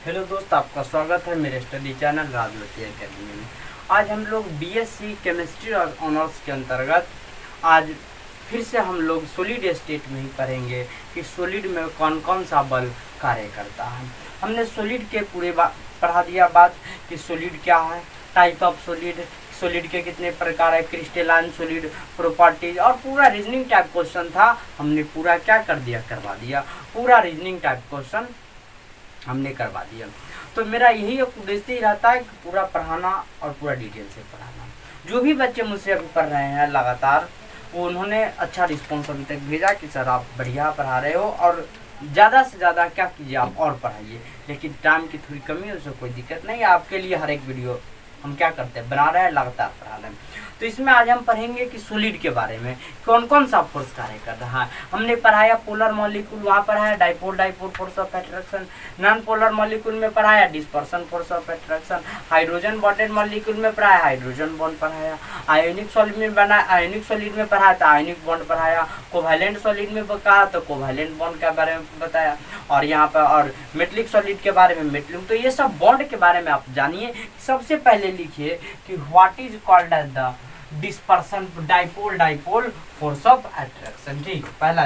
Hello दोस्त, आपका स्वागत है मेरे स्टडी चैनल राजवती एकेडमी में। आज हम लोग बीएससी केमिस्ट्री और ऑनर्स के अंतर्गत आज फिर से हम लोग सॉलिड स्टेट में ही पढ़ेंगे कि सॉलिड में कौन कौन सा बल कार्य करता है। हमने सॉलिड के पूरे पढ़ा दिया बात कि सॉलिड क्या है, टाइप ऑफ सॉलिड, सॉलिड के कितने प्रकार है, क्रिस्टलाइन सॉलिड, प्रॉपर्टीज, और पूरा रीजनिंग टाइप क्वेश्चन था। हमने पूरा क्या कर दिया, करवा दिया, पूरा रीजनिंग टाइप क्वेश्चन हमने करवा दिया। तो मेरा यही उद्देश्य ही रहता है कि पूरा पढ़ाना और पूरा डिटेल से पढ़ाना। जो भी बच्चे मुझसे अभी पढ़ रहे हैं लगातार, वो उन्होंने अच्छा रिस्पॉन्स अभी तक भेजा कि सर आप बढ़िया पढ़ा रहे हो और ज़्यादा से ज़्यादा क्या कीजिए, आप और पढ़ाइए। लेकिन टाइम की थोड़ी कमी है, उससे कोई दिक्कत नहीं है। आपके लिए हर एक वीडियो हम क्या करते हैं, बना रहे हैं, लगातार पढ़ा रहे हैं। तो इसमें आज हम पढ़ेंगे कि सॉलिड के बारे में कौन कौन सा फोर्स कार्य कर रहा है। हमने पढ़ाया पोलर मॉलिक्यूल, वहाँ पढ़ाया dipole dipole force of attraction. Non polar molecule में पढ़ाया dispersion force of attraction. Hydrogen bonded molecule में पढ़ाया हाइड्रोजन बॉन्ड पढ़ाया। आयोनिक सॉलिड में बनाया, आयोनिक सॉलिड में पढ़ाया तो आयोनिक बॉन्ड पढ़ाया। कोवैलेंट सॉलिड में कहा तो कोवैलेंट बॉन्ड के बारे में बताया। और यहाँ पर और मेटलिक सॉलिड के बारे में मेटलिक। तो ये सब बॉन्ड के बारे में आप जानिए। सबसे पहले लिखिए कि what is called as the dispersion dipole dipole force of attraction. ठीक, पहला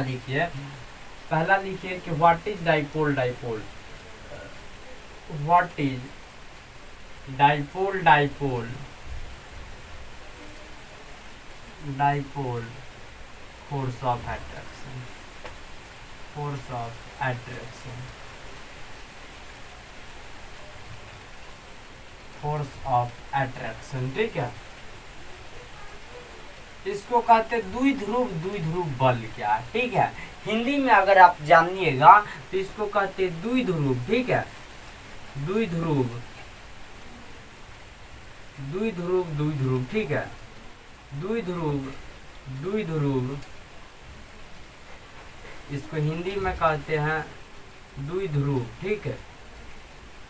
लिखिए कि what is dipole dipole, what is dipole dipole dipole force of attraction, force of attraction, force of attraction. ठीक है, इसको कहते द्विध्रुव बल क्या है। ठीक है, हिंदी में अगर आप जानिएगा तो इसको कहते द्विध्रुव। ठीक है, द्विध्रुव, ठीक है, द्विध्रुव इसको हिंदी में कहते हैं द्विध्रुव। ठीक है,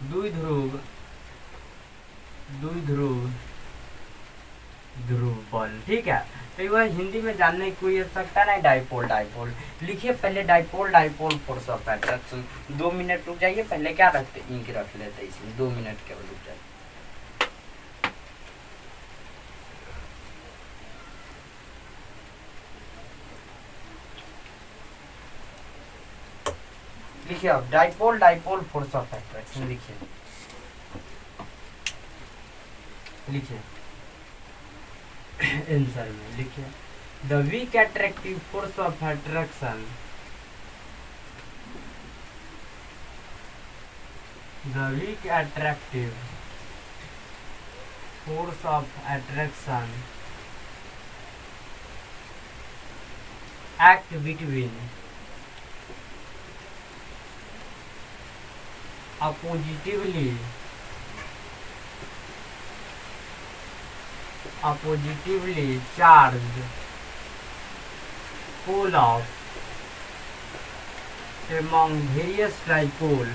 द्विध्रुव ध्रुव बल। ठीक है, तो वह हिंदी में जानने की कोई आवश्यकता नहीं। डाइपोल डाइपोल लिखिए पहले, dipole dipole force of attraction. 2 minute रुक जाइए, पहले क्या रखते, इंक रख लेते, इसमें 2 मिनट केवल रुक जाइए। लिखिए अब dipole dipole force of attraction लिखिए आंसर में लिखिए the weak attractive force of attraction, the weak attractive force of attraction act between oppositively charged pole of among various dipole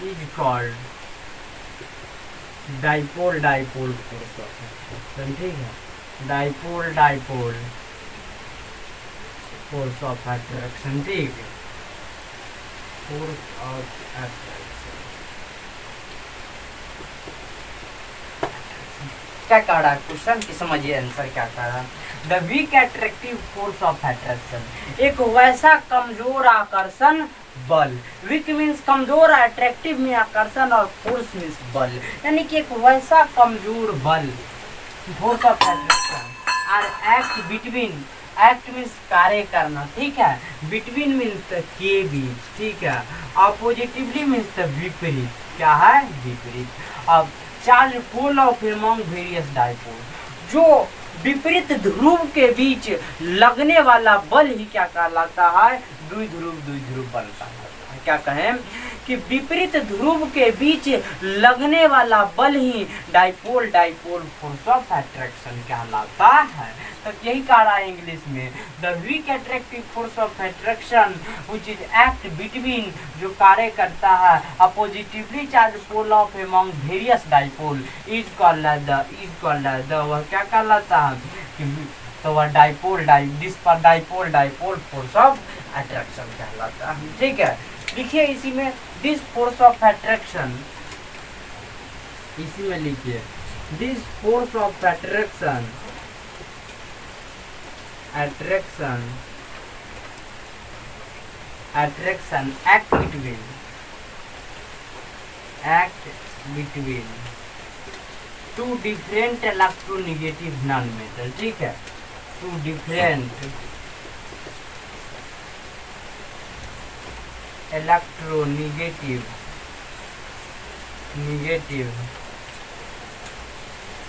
is called dipole dipole force of attraction। ठीक है, dipole dipole force of attraction. ठीक है, force of attraction क्या कह रहा है question की, समझिए आंसर क्या कह रहा है। The weak attractive force of attraction, एक वैसा कमजोर आकर्षण बल। वीक मीन्स कमजोर, अट्रैक्टिव में आकर्षण, और फोर्स मीन्स बल, यानी कि एक वैसा कमजोर बल, force of attraction are act between, act means कार्य करना। ठीक है, बिटवीन मीन्स के बीच। ठीक है, अपोजिटिवली मीन्स विपरीत। क्या है, विपरीत। अब charge pole of among various dipole, जो विपरीत ध्रुव के बीच लगने वाला बल ही क्या कहलाता है, द्विध्रुव बल कहलाता है। क्या कहें कि विपरीत ध्रुव के बीच लगने वाला बल ही dipole dipole force of attraction कहलाता है। तो यही कह रहा है इंग्लिश में, the weak attractive force of attraction which is act between, जो कार्य करता है oppositely charge pole of among various dipole, is called the, वह क्या कहलाता है कि तो वह डाइपोल दिस पर डाइपोल फोर्स ऑफ अट्रैक्शन कहलाता है। ठीक है, लिखिए इसी में दिस फोर्स ऑफ अट्रैक्शन, इसी में लिखिए this force of attraction act between two different electronegative non-metal। ठीक है, two different electronegative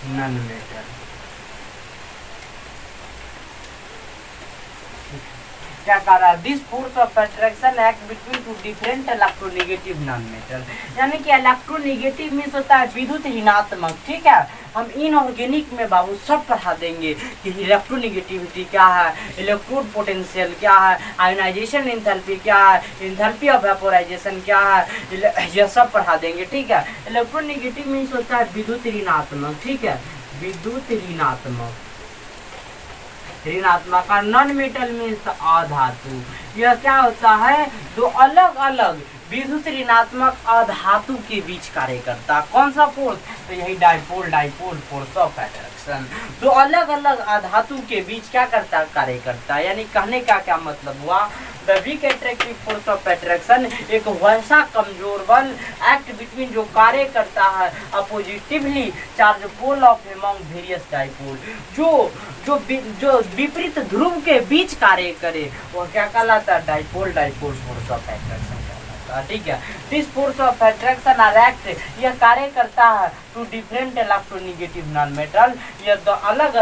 non-metal। क्या कह रहा है, this force of attraction act between two different electronegative non metal, यानी कि इलेक्ट्रोनेगेटिव मीन्स होता है विद्युत ऋणात्मक। ठीक है, हम इनऑर्गेनिक में बाबू सब पढ़ा देंगे कि इलेक्ट्रोनेगेटिविटी क्या है, इलेक्ट्रोड पोटेंशियल क्या है, आयोनाइजेशन एंथैल्पी क्या है, एंथैल्पी ऑफ वेपोराइजेशन क्या है, यह सब पढ़ा देंगे। ठीक है, इलेक्ट्रोनेगेटिव मीन्स होता है विद्युत ऋणात्मक। ठीक है, विद्युत ऋणात्मक और नॉन मेटल मीन्स अधातु। यह क्या होता है, दो अलग अलग विद्युत ऋणात्मक अधातु के बीच कार्य करता। कौन सा फोर्स, तो यही डाइपोल फोर्स ऑफ अट्रैक्शन। दो अलग अलग अधातु के बीच क्या करता, कार्य करता। यानी कहने का क्या मतलब हुआ, the weak attractive force of attraction एक वैसा कमजोर बल एक्ट बिटवीन जो कार्य करता है oppositely charge pole of among various dipole, जो विपरीत ध्रुव के बीच कार्य करे, वह क्या कहलाता है, डाइपोल फोर्स ऑफ अट्रैक्शन। ठीक है, this force of attraction are act, यह कार्य करता है to different electronegative non metal, यह दो अलग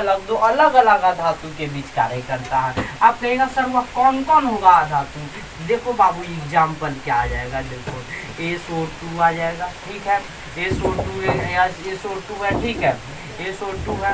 अलग धातु के बीच कार्य करता है। आप कहेगा सर वह कौन कौन होगा धातु, देखो बाबू एग्जाम्पल क्या आ जाएगा, देखो SO2 आ जाएगा। ठीक है, SO2 है। ठीक है, SO2 है।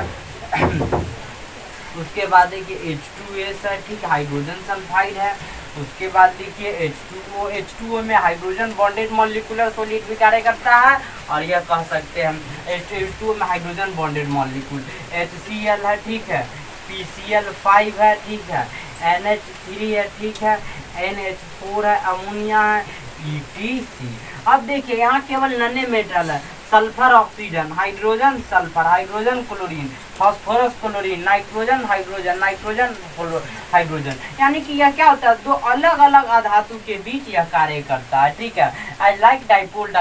उसके बाद देखिए H2S है। ठीक है, हाइड्रोजन सल्फाइड है। उसके बाद देखिए H2O में हाइड्रोजन बॉन्डेड मॉलिक्यूलर सॉलिड भी कार्य करता है, और यह कह सकते हैं H2O में हाइड्रोजन बॉन्डेड मॉलिक्यूल। HCl है। ठीक है, PCl5 है। ठीक है, NH3 है। ठीक है, NH4 है, अमोनिया है, ETC। अब देखिए यहाँ केवल नन्हे मेटल है, sulphur oxygen, hydrogen sulphur, hydrogen chlorine, phosphorus chlorine, nitrogen hydrogen, nitrogen hydrogen. यानी कि यह क्या होता है, दो अलग अलग अधातु के बीच यह कार्य करता है। ठीक है, I like dipole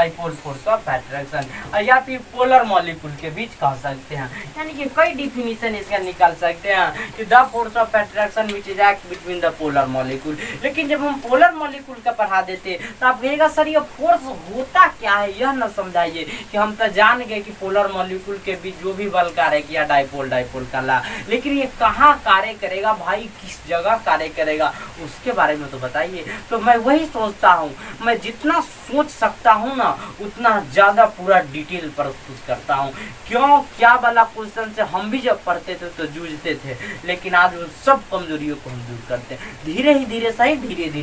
force of attraction, या फिर पोलर मॉलिक्यूल के बीच कह सकते हैं। यानी कि कई डिफिनीशन इसका निकाल सकते हैं कि the force of attraction which is act between the polar molecule. लेकिन जब हम पोलर मॉलिक्यूल का पढ़ा देते तो आप कहिएगा सर ये फोर्स होता क्या है, यह न समझाइए कि हम तो जान गए कि पोलर मॉलिक्यूल के बीच जो भी बल कार्य किया डाइपोल का, लेकिन ये कहाँ कार्य करेगा भाई, किस जगह कार्य करेगा, उसके बारे में तो बताइए। तो मैं वही सोचता हूँ, मैं जितना सोच सकता हूँ ना उतना ज़्यादा पूरा डिटेल प्रस्तुत करता हूँ। क्यों, क्या वाला क्वेश्चन से हम भी जब पढ़ते थे तो जूझते थे, लेकिन आज उन सब कमजोरियों को हम दूर करते हैं, धीरे धीरे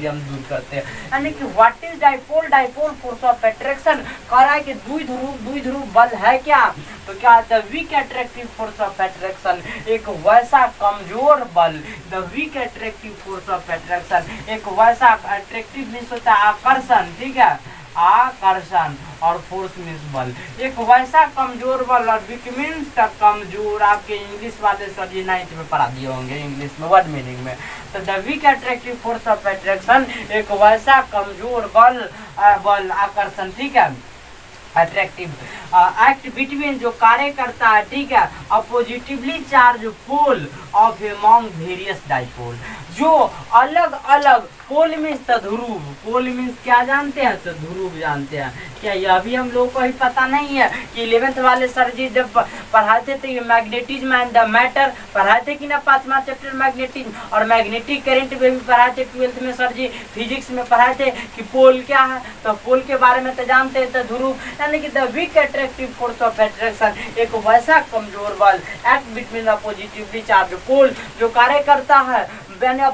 हम दूर करते हैं। यानी कि what is dipole force of attraction, कह रहा है कि द्विध्रुव बल है क्या, तो क्या है, weak attractive force of attraction एक वैसा कमजोर बल, the weak attractive force of attraction एक वैसा अट्रैक्टिव मीन्स होता है आकर्षण। ठीक है, आकर्षण, और फोर्स मीन्स बल, एक वैसा कमजोर बल, और वीक मीन्स कमजोर। आपके इंग्लिश वाले सर जी 9th में पढ़ा दिए होंगे इंग्लिश में वर्ड मीनिंग में। तो the weak attractive force of attraction एक वैसा कमजोर बल आकर्षण। ठीक है, अट्रैक्टिव एक्ट बिटवीन जो कार्य करता है। ठीक है, oppositely charge pole of among various dipole, जो अलग अलग पोल मीन्स ध्रुव, पोल मीन्स क्या जानते हैं, तो ध्रुव जानते हैं। क्या यह भी हम लोग को ही पता नहीं है कि 11th वाले सर जी जब पढ़ाते थे मैग्नेटिज्म एंड द मैटर पढ़ाए थे कि ना, 5वां चैप्टर मैग्नेटिज्म, और मैग्नेटिक करंट में भी पढ़ाए थे 12th में सर जी, फिजिक्स में पढ़ाए थे कि पोल क्या है, तो पोल के बारे में तो जानते थे ध्रुव। यानी कि the weak attractive force of attraction एक वैसा कमजोर बल act between positively charge pole जो कार्य करता है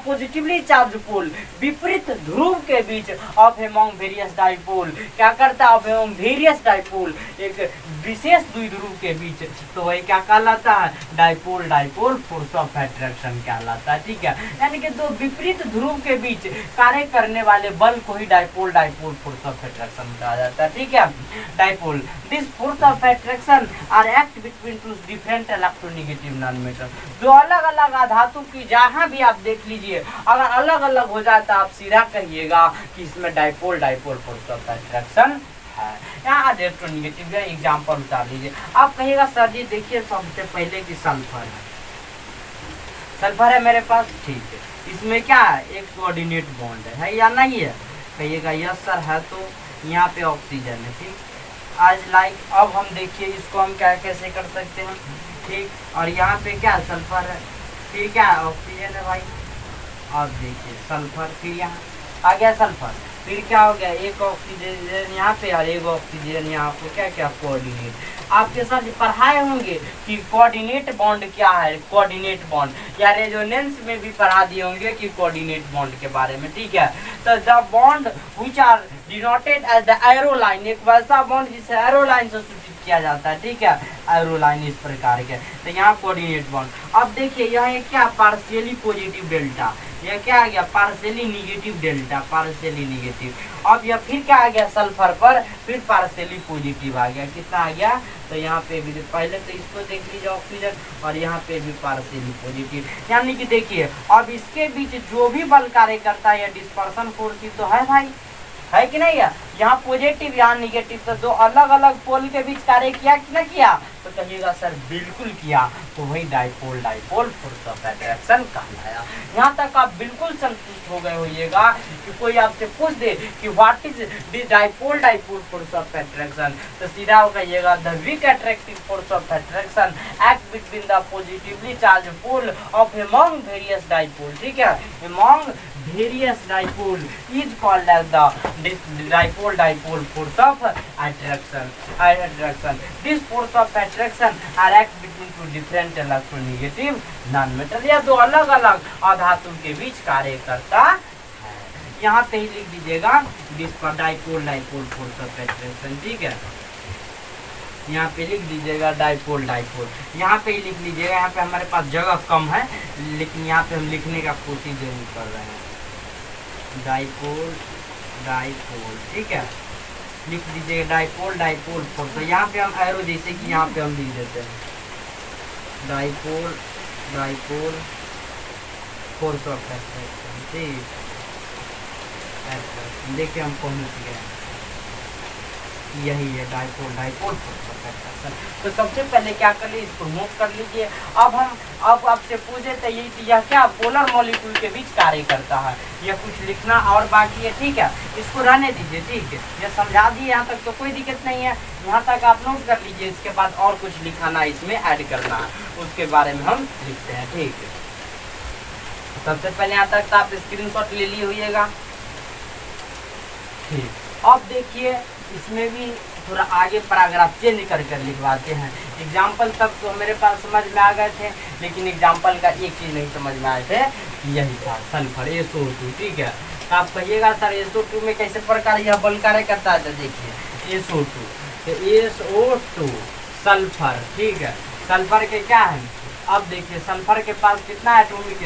पॉजिटिवली चार्ज पोल विपरीत ध्रुव के बीच ऑफ एमंग वेरियस डाइपोल, क्या करता है, ऑफ एवं वेरियस डाइपोल, एक विशेष द्विध्रुव के बीच, तो वही क्या कहलाता है, dipole dipole force of attraction कहलाता है। ठीक है, यानी कि दो विपरीत ध्रुव के बीच कार्य करने वाले बल को ही dipole dipole force of attraction कहा जाता है। ठीक है, dipole this force of attraction are act between two different electronegative non metal. जो अलग अलग धातु की जहां भी आप देख लीजिए, अगर अलग अलग हो जाता आप सीधा कहिएगा कि इसमें dipole dipole force of attraction है। यहाँ इलेक्ट्रोनेगेटिव का एग्जाम्पल उतार लीजिए। आप कहिएगा सर जी देखिए सबसे पहले की सल्फर है, सल्फर है मेरे पास, ठीक है, इसमें क्या है, एक कोऑर्डिनेट बॉन्ड है या नहीं है, कहिएगा यस सर है, तो यहाँ पे ऑक्सीजन है। ठीक, आज लाइक अब हम देखिए इसको हम क्या कैसे कर सकते हैं। ठीक, और यहाँ पे क्या सल्फर है, फिर क्या है, ऑक्सीजन है भाई। अब देखिए सल्फर, फिर यहाँ आ गया सल्फर, फिर क्या हो गया, एक ऑक्सीजन यहाँ पे और एक ऑक्सीजन यहाँ पे, क्या क्या कोऑर्डिनेट। आपके साथ पढ़ाए होंगे कि कोऑर्डिनेट बॉन्ड क्या है, कोऑर्डिनेट बॉन्ड या रेजोनेंस में भी पढ़ा दिए होंगे कि कोऑर्डिनेट बॉन्ड के बारे में। ठीक है, तो the bond which are denoted as the arrow line, एक वैसा बॉन्ड जिसे एरो लाइन से सूचित किया जाता है। ठीक है, एरो लाइन इस प्रकार के, तो यहाँ कोऑर्डिनेट बॉन्ड। अब देखिए यहाँ एक क्या, पार्शियली पॉजिटिव डेल्टा, यह क्या आ गया, partially negative delta, partially negative. अब यह फिर क्या आ गया सल्फर पर, फिर पार्शियली पॉजिटिव आ गया, कितना आ गया, तो यहाँ पे भी पहले तो इसको देख लीजिए ऑक्सीजन, और यहाँ पे भी पार्शियली पॉजिटिव। यानी कि देखिए अब इसके बीच जो भी बल कार्य करता है, डिस्पर्सन फोर्स ही तो है भाई, है कि नहीं है, यहाँ पॉजिटिव यहाँ निगेटिव, तो दो अलग अलग पोल के बीच कार्य किया कि ना किया, तो कहिएगा सर बिल्कुल किया, तो वही dipole dipole force of attraction कहलाया। यहाँ तक आप बिल्कुल संतुष्ट हो गए होइएगा कि कोई आपसे पूछ दे कि what is dipole dipole force of attraction, तो सीधा कहिएगा the weak attractive force of attraction act between the positively charge pole of among various dipole. ठीक है, among various dipole is called as the dipole dipole force of attraction. This force of attraction are act between two different electronegative non-metal, या दो अलग अलग अधातु के बीच कार्य करता है। यहाँ पे ही लिख दीजिएगा dipole dipole force of attraction. ठीक है, यहाँ पे लिख दीजिएगा डाइपोल डाइपोल, यहाँ पे ही लिख लीजिएगा। यहाँ पे हमारे पास जगह कम है, लेकिन यहाँ पे हम लिखने का कोशिश जरूर कर रहे हैं, डाइपोल डाइपोल। ठीक है, लिख दीजिएगा डाइपोल डाइपोल फोर्स, तो यहाँ पे हम एरो जैसे कि यहाँ पे हम लिख देते हैं dipole dipole force of attraction. ठीक, देखिए हम पहुँच गए, यही है dipole dipole force of attraction. तो सबसे पहले क्या कर लीजिए, इसको मूव कर लीजिए। अब आपसे पूछे तो यह क्या पोलर मॉलिक्यूल के बीच कार्य करता है, यह कुछ लिखना और बाकी है। ठीक है, इसको रहने दीजिए। ठीक है, यह समझा दिए यहाँ तक तो कोई दिक्कत नहीं है, यहाँ तक आप नोट कर लीजिए। इसके बाद और कुछ लिखाना इसमें ऐड करना है, उसके बारे में हम लिखते हैं। ठीक है, सबसे पहले यहाँ तक तो आप स्क्रीनशॉट ले लिए होइएगा। ठीक, अब देखिए इसमें भी थोड़ा आगे पैराग्राफ चेंज कर लिखवाते हैं। एग्जाम्पल तक तो मेरे पास समझ में आ गए थे, लेकिन एग्जाम्पल का एक चीज़ नहीं समझ में आए थे, यही था सल्फर SO2। ठीक है, तो आप कहिएगा सर SO2 में कैसे प्रकार यह बल कार्य करता है, तो देखिए SO2, तो SO2 सल्फर। ठीक है, सल्फर के क्या है, अब देखिए सल्फर के पास कितना एटॉमिक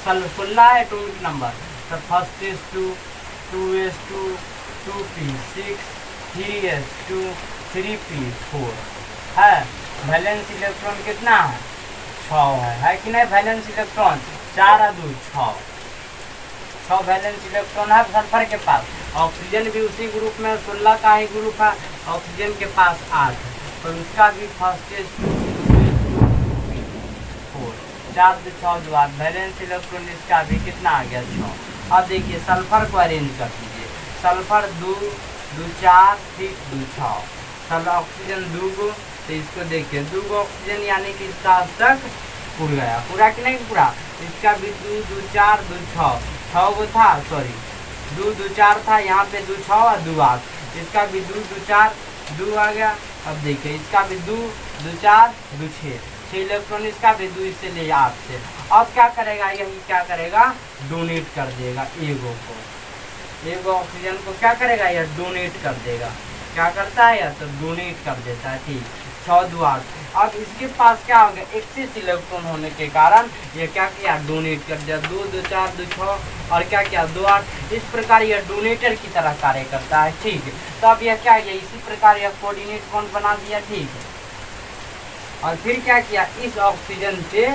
16 एटॉमिक नंबर, तो first S2 2S2 2p6 3s2 3p4 है। वैलेंस इलेक्ट्रॉन कितना है, 6 है कि नहीं, वैलेंस इलेक्ट्रॉन 4 और 2 6 वैलेंस इलेक्ट्रॉन है सल्फर के पास। ऑक्सीजन भी उसी ग्रुप में 16 का ही ग्रुप है, ऑक्सीजन के पास 8, तो उसका भी फर्स्ट 4 4 2 6 वैलेंस इलेक्ट्रॉन इसका भी कितना आ गया 6। अब देखिए सल्फर को अरेंज कर दीजिए, सल्फर 2 2 4 3 2 6, सब ऑक्सीजन 2 गो, तो इसको देखिए 2 गो ऑक्सीजन यानी कि इसका अब तक पूरा गया, पूरा कि नहीं पूरा, इसका भी 2 2 4 2 6 गो था, सॉरी 2 2 4 था, यहाँ पे 2 6 और 2 8, इसका भी 2 2 4 2 आ गया। अब देखिए इसका भी 2 2 4 2 6 इलेक्ट्रॉन, इसका भी 2 इससे ले 8 से। अब क्या करेगा, यही क्या करेगा, डोनेट कर देगा एगो को, एक ऑक्सीजन को क्या करेगा, यह डोनेट कर देगा। क्या करता है, या तो डोनेट कर देता है। ठीक, 6 2 8। अब इसके पास क्या हो गया, एक्सेस इलेक्ट्रॉन होने के कारण ये क्या किया, डोनेट कर दिया। 2 2 4 2 6 और क्या किया, 2 8। इस प्रकार यह डोनेटर की तरह कार्य करता है। ठीक है, तो अब यह क्या किया, इसी प्रकार यह कोऑर्डिनेट बॉन्ड बना दिया। ठीक है, और फिर क्या किया, इस ऑक्सीजन से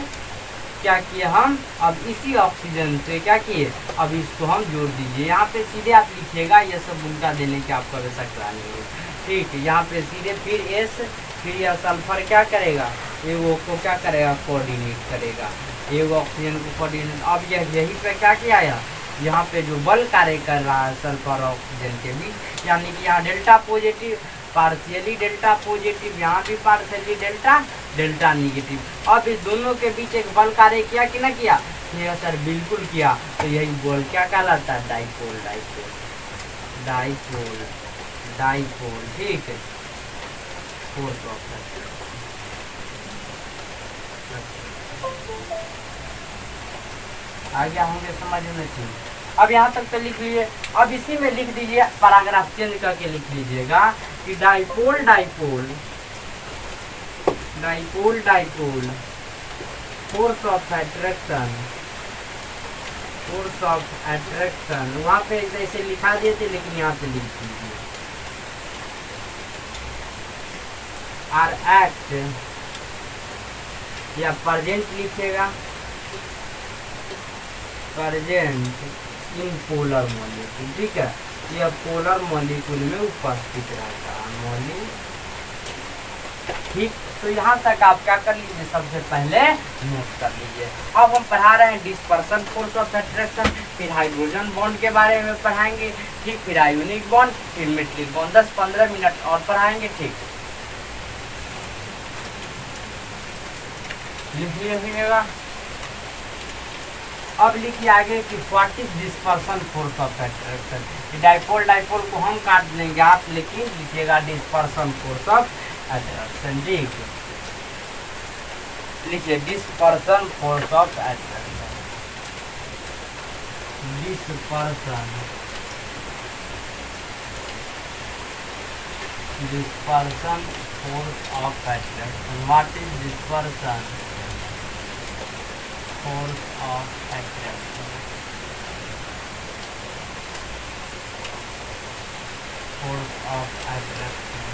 क्या किए हम, अब इसी ऑक्सीजन से क्या किए, अब इसको हम जोड़ दीजिए। यहाँ पे सीधे आप लिखिएगा, ये सब उल्टा देने की आपको आवश्यकता नहीं है। ठीक है, यहाँ पे सीधे फिर एस, फिर यह सल्फर क्या करेगा, एगो को क्या करेगा, कोऑर्डिनेट करेगा, एगो ऑक्सीजन को कोऑर्डिनेट। अब यह यही पे क्या किया, यहाँ पे जो बल कार्य कर रहा है सल्फर और ऑक्सीजन के बीच, यानी कि यहाँ delta positive, partially delta positive, यहाँ भी पार्शियली डेल्टा डेल्टा निगेटिव। अब इस दोनों के बीच एक बल कार्य किया कि ना किया, यह सर बिल्कुल किया। तो यही बल क्या कहलाता है, डाइपोल डाइपोल डाइपोल डाइपोल। ठीक है, फोर्स ऑफ आ गया होंगे समझ में। ठीक, अब यहाँ तक तो लिख लीजिए। अब इसी में लिख दीजिए, पैराग्राफ चेंज करके लिख लीजिएगा कि dipole dipole dipole dipole force of attraction, force of attraction. वहां पे जैसे लिखा दिए थे, लेकिन यहाँ पे लिख दीजिए आर एक्ट, या प्रेजेंट लिखिएगा, प्रेजेंट इन पोलर मॉलिक्यूल। ठीक है, यह पोलर मॉलिक्यूल में उपस्थित रहता है मॉलिक्यूल। ठीक, तो यहाँ तक आप क्या कर लीजिए, सबसे पहले नोट कर लीजिए। अब हम पढ़ा रहे हैं डिस्पर्सन फोर्स ऑफ अट्रैक्शन, फिर हाइड्रोजन बॉन्ड के बारे में पढ़ाएंगे। ठीक, फिर आयोनिक बॉन्ड, फिर मेटलिक बॉन्ड। 10-15 मिनट और पढ़ाएंगे। ठीक, लिख लीजिएगा। अब लिखिए आगे कि what is dispersion force of attraction. Dipole dipole को हम काट देंगे, आप लेकिन लिखिएगा डिस्पर्सन फोर्स ऑफ अट्रैक्शन। ठीक, लिखिए dispersion force of attraction, dispersion dispersion force of attraction. What is dispersion force of attraction, force of attraction।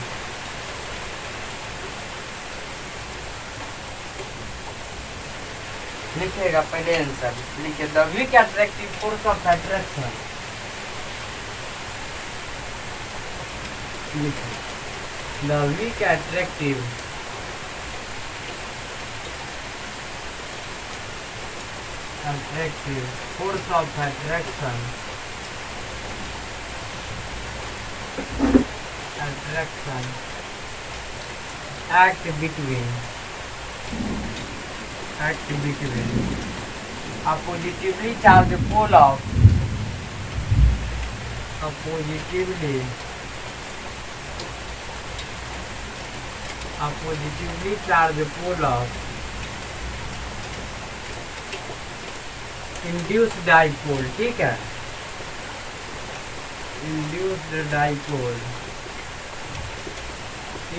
लिखिएगा पहले आंसर, लिखिए the weak attractive force of attraction. लिखिए the weak attractive force of attraction act between a positively charged pole of a positively charged pole of induced dipole. ठीक है, induced dipole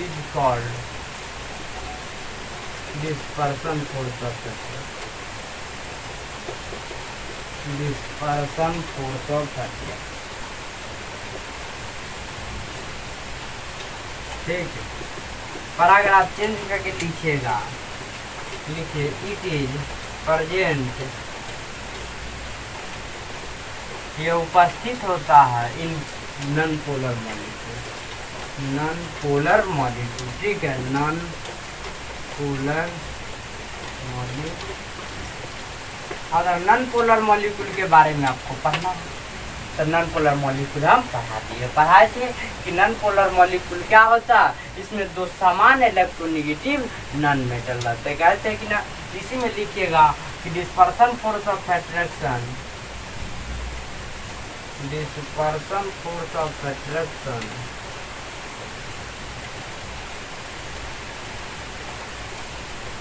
is called dispersion force of attraction, dispersion force of attraction. ठीक है, paragraph change करके लिखिएगा, लिखिए it is present, ये उपस्थित होता है in non polar molecule, non polar molecule. ठीक है, नॉन पोलर मॉलिक्यूल। अगर नॉन पोलर मॉलिक्यूल के बारे में आपको पढ़ना है तो नॉन पोलर मॉलिक्यूल हम पढ़ाए थे कि नॉन पोलर मॉलिक्यूल क्या होता है, इसमें दो समान इलेक्ट्रोनेगेटिव नॉन मेटल रहते हैं। कहते हैं कि ना, इसी में लिखिएगा कि dispersion force of attraction, dispersion force of attraction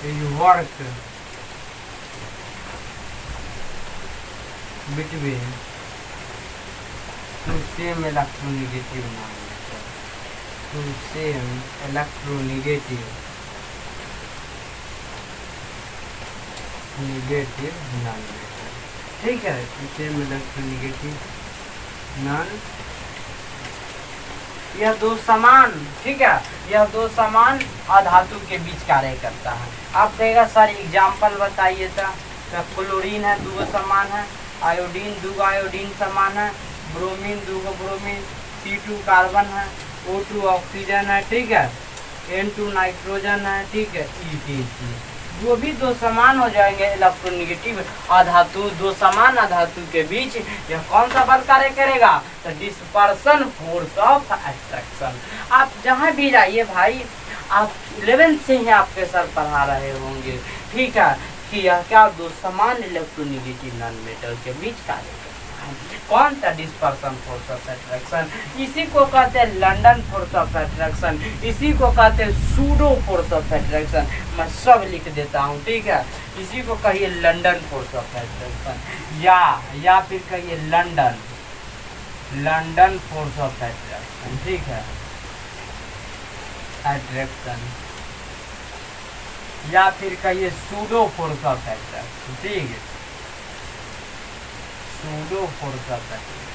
is work between two same electronegative non metal, two same electronegative negative non metal, ठीक है। टू सेम इलेक्ट्रोनेगेटिव नॉन, यह दो समान, ठीक है, यह दो समान अधातु के बीच कार्य करता है। आप कहेगा सर एग्जाम्पल बताइए तो क्लोरीन है दो समान है, आयोडीन दो आयोडीन समान है, ब्रोमीन दो ब्रोमीन, C2 कार्बन है, O2 ऑक्सीजन है, ठीक है, N2 नाइट्रोजन है, ठीक है, ETC, वो भी दो समान हो जाएंगे इलेक्ट्रोनेगेटिव अधातु, दो समान अधातु के बीच यह कौन सा बल कार्य करेगा, तो डिस्पर्सन फोर्स ऑफ अट्रैक्शन। आप जहाँ भी जाइए भाई, आप 11th से ही आपके सर पढ़ा रहे होंगे, ठीक है, कि यह क्या दो समान इलेक्ट्रोनेगेटिव नॉन मेटल के बीच कार्य करता है। कौन सा डिस्पर्सन फोर्स ऑफ अट्रैक्शन, इसी को कहते हैं लंदन फोर्स ऑफ अट्रैक्शन, इसी को कहते हैं सूडो फोर्स ऑफ अट्रैक्शन। मैं सब लिख देता हूँ, ठीक है, इसी को कहिए लंदन फोर्स ऑफ अट्रैक्शन, या फिर कहिए London London force of attraction, ठीक है, अट्रैक्शन, या फिर कहिए सूडो फोर्स ऑफ अट्रैक्शन, ठीक है, सूडो फोर्स ऑफ अट्रैक्शन।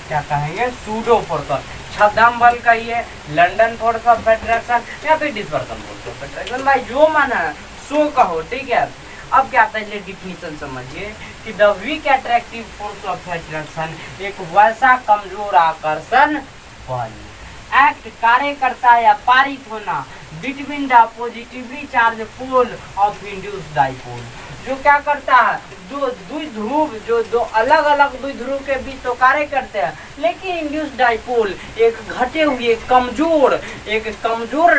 क्या कहेंगे, सूडो फोर्स ऑफ, छद्म बल कहिए, लंदन फोर्स ऑफ अट्रैक्शन, या फिर डिस्पर्सन फोर्स ऑफ अट्रैक्शन, भाई जो मन है सो कहो, ठीक है। अब क्या पहले डिफिनीशन समझिए कि the weak attractive force of attraction एक वैसा कमजोर आकर्षण बल, एक्ट कार्य करता है या पारित होना between the positively charge pole of induced dipole, जो क्या करता है, दो द्विध्रुव, जो दो अलग अलग द्विध्रुव के बीच तो कार्य करते हैं, लेकिन इंड्यूस्ड डाइपोल एक घटे हुए कमजोर, एक कमजोर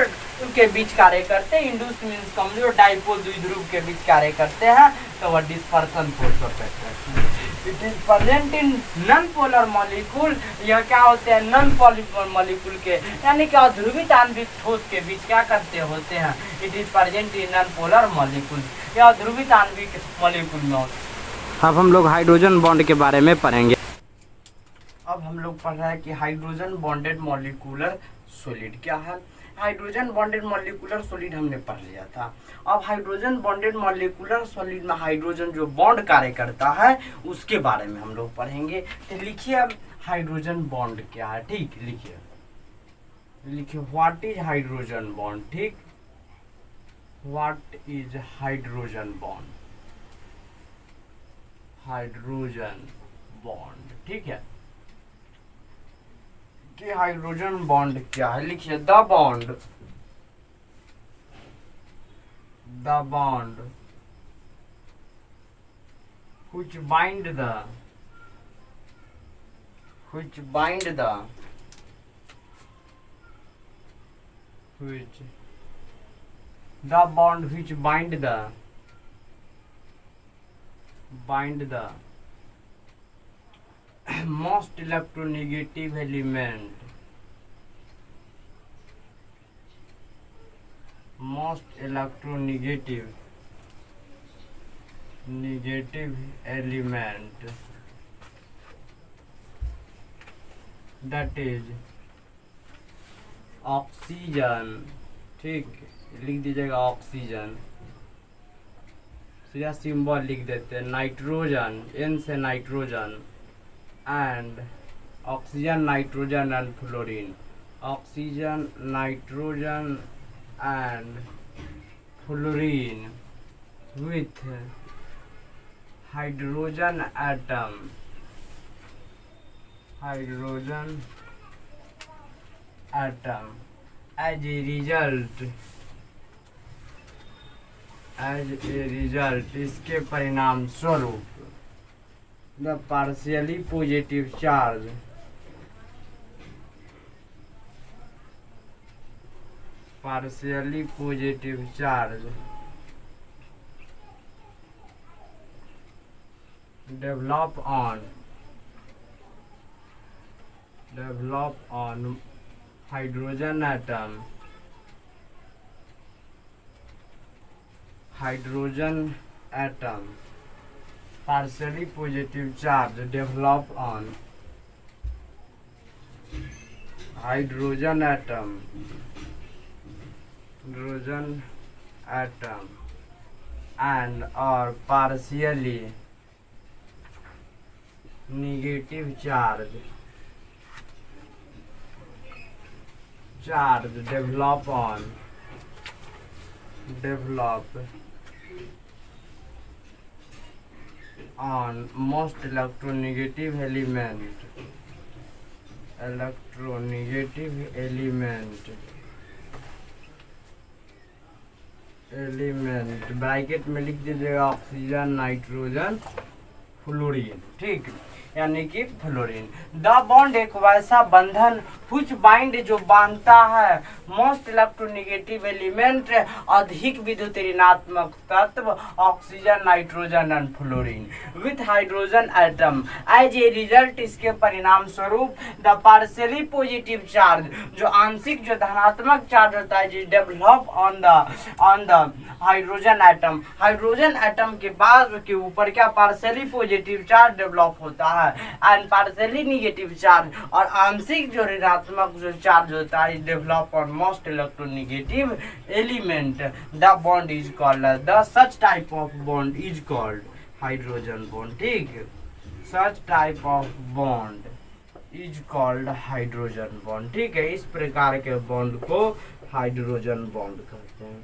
के बीच कार्य करते हैं, इंड्यूस मींस कमजोर, डाइपोल द्विध्रुव के बीच कार्य करते हैं, तो वह dispersion force of attraction. It is present in non polar molecule, यह क्या होते हैं, नॉन पोलर मॉलिक्यूल के, यानी कि अध्रुवित आणविक ठोस के बीच क्या करते होते हैं, it is present in non polar molecule, या ध्रुवित आणविक मॉलिक्यूल में होते। अब हम लोग हाइड्रोजन बॉन्ड के बारे में पढ़ेंगे। अब हम लोग पढ़ रहे हैं कि हाइड्रोजन बॉन्डेड मॉलिक्यूलर सॉलिड क्या है। हाइड्रोजन बॉन्डेड मॉलिक्यूलर सॉलिड हमने पढ़ लिया था। अब हाइड्रोजन बॉन्डेड मॉलिक्यूलर सॉलिड में हाइड्रोजन जो बॉन्ड कार्य करता है उसके बारे में हम लोग पढ़ेंगे। तो लिखिए अब हाइड्रोजन बॉन्ड क्या है, ठीक, लिखिए व्हाट इज हाइड्रोजन बॉन्ड, ठीक, what is hydrogen bond, hydrogen bond, ठीक है, कि हाइड्रोजन बॉन्ड क्या है। लिखिए the bond which bind the which bind the which the bond which bind the most electronegative element, most electronegative element, that is oxygen, ठीक, लिख दीजिएगा oxygen, सीधा सिंबल लिख देते हैं, नाइट्रोजन, एन से nitrogen, and oxygen, nitrogen and fluorine, oxygen, nitrogen and fluorine with hydrogen atom, as a result इसके परिणाम स्वरूप the partially positive charge develop on hydrogen atom hydrogen atom partially positive charge develop on hydrogen atom and or partially negative charge develop on most electronegative element bracket में लिख दीजिएगा oxygen nitrogen fluorine, ठीक, यानी कि fluorine. The bond एक वैसा बंधन which bind जो बांधता है मोस्ट इलेक्ट्रोनेगेटिव एलिमेंट अधिक विद्युत ऋणात्मक तत्व oxygen nitrogen and fluorine with hydrogen atom as a result इसके परिणाम स्वरूप द पार्शियली पॉजिटिव चार्ज जो आंशिक जो धनात्मक चार्ज होता है जो develop on the hydrogen atom के बाद के ऊपर क्या पार्शियली पॉजिटिव चार्ज डेवलप होता है एंड पार्शियली नेगेटिव चार्ज और आंशिक जो ऋणात्मक जो चार्ज होता है develop on most electronegative element the bond is called the such type of bond is called hydrogen bond, ठीक, such type of bond is called hydrogen bond, ठीक है। इस प्रकार के बॉन्ड को हाइड्रोजन बॉन्ड कहते हैं,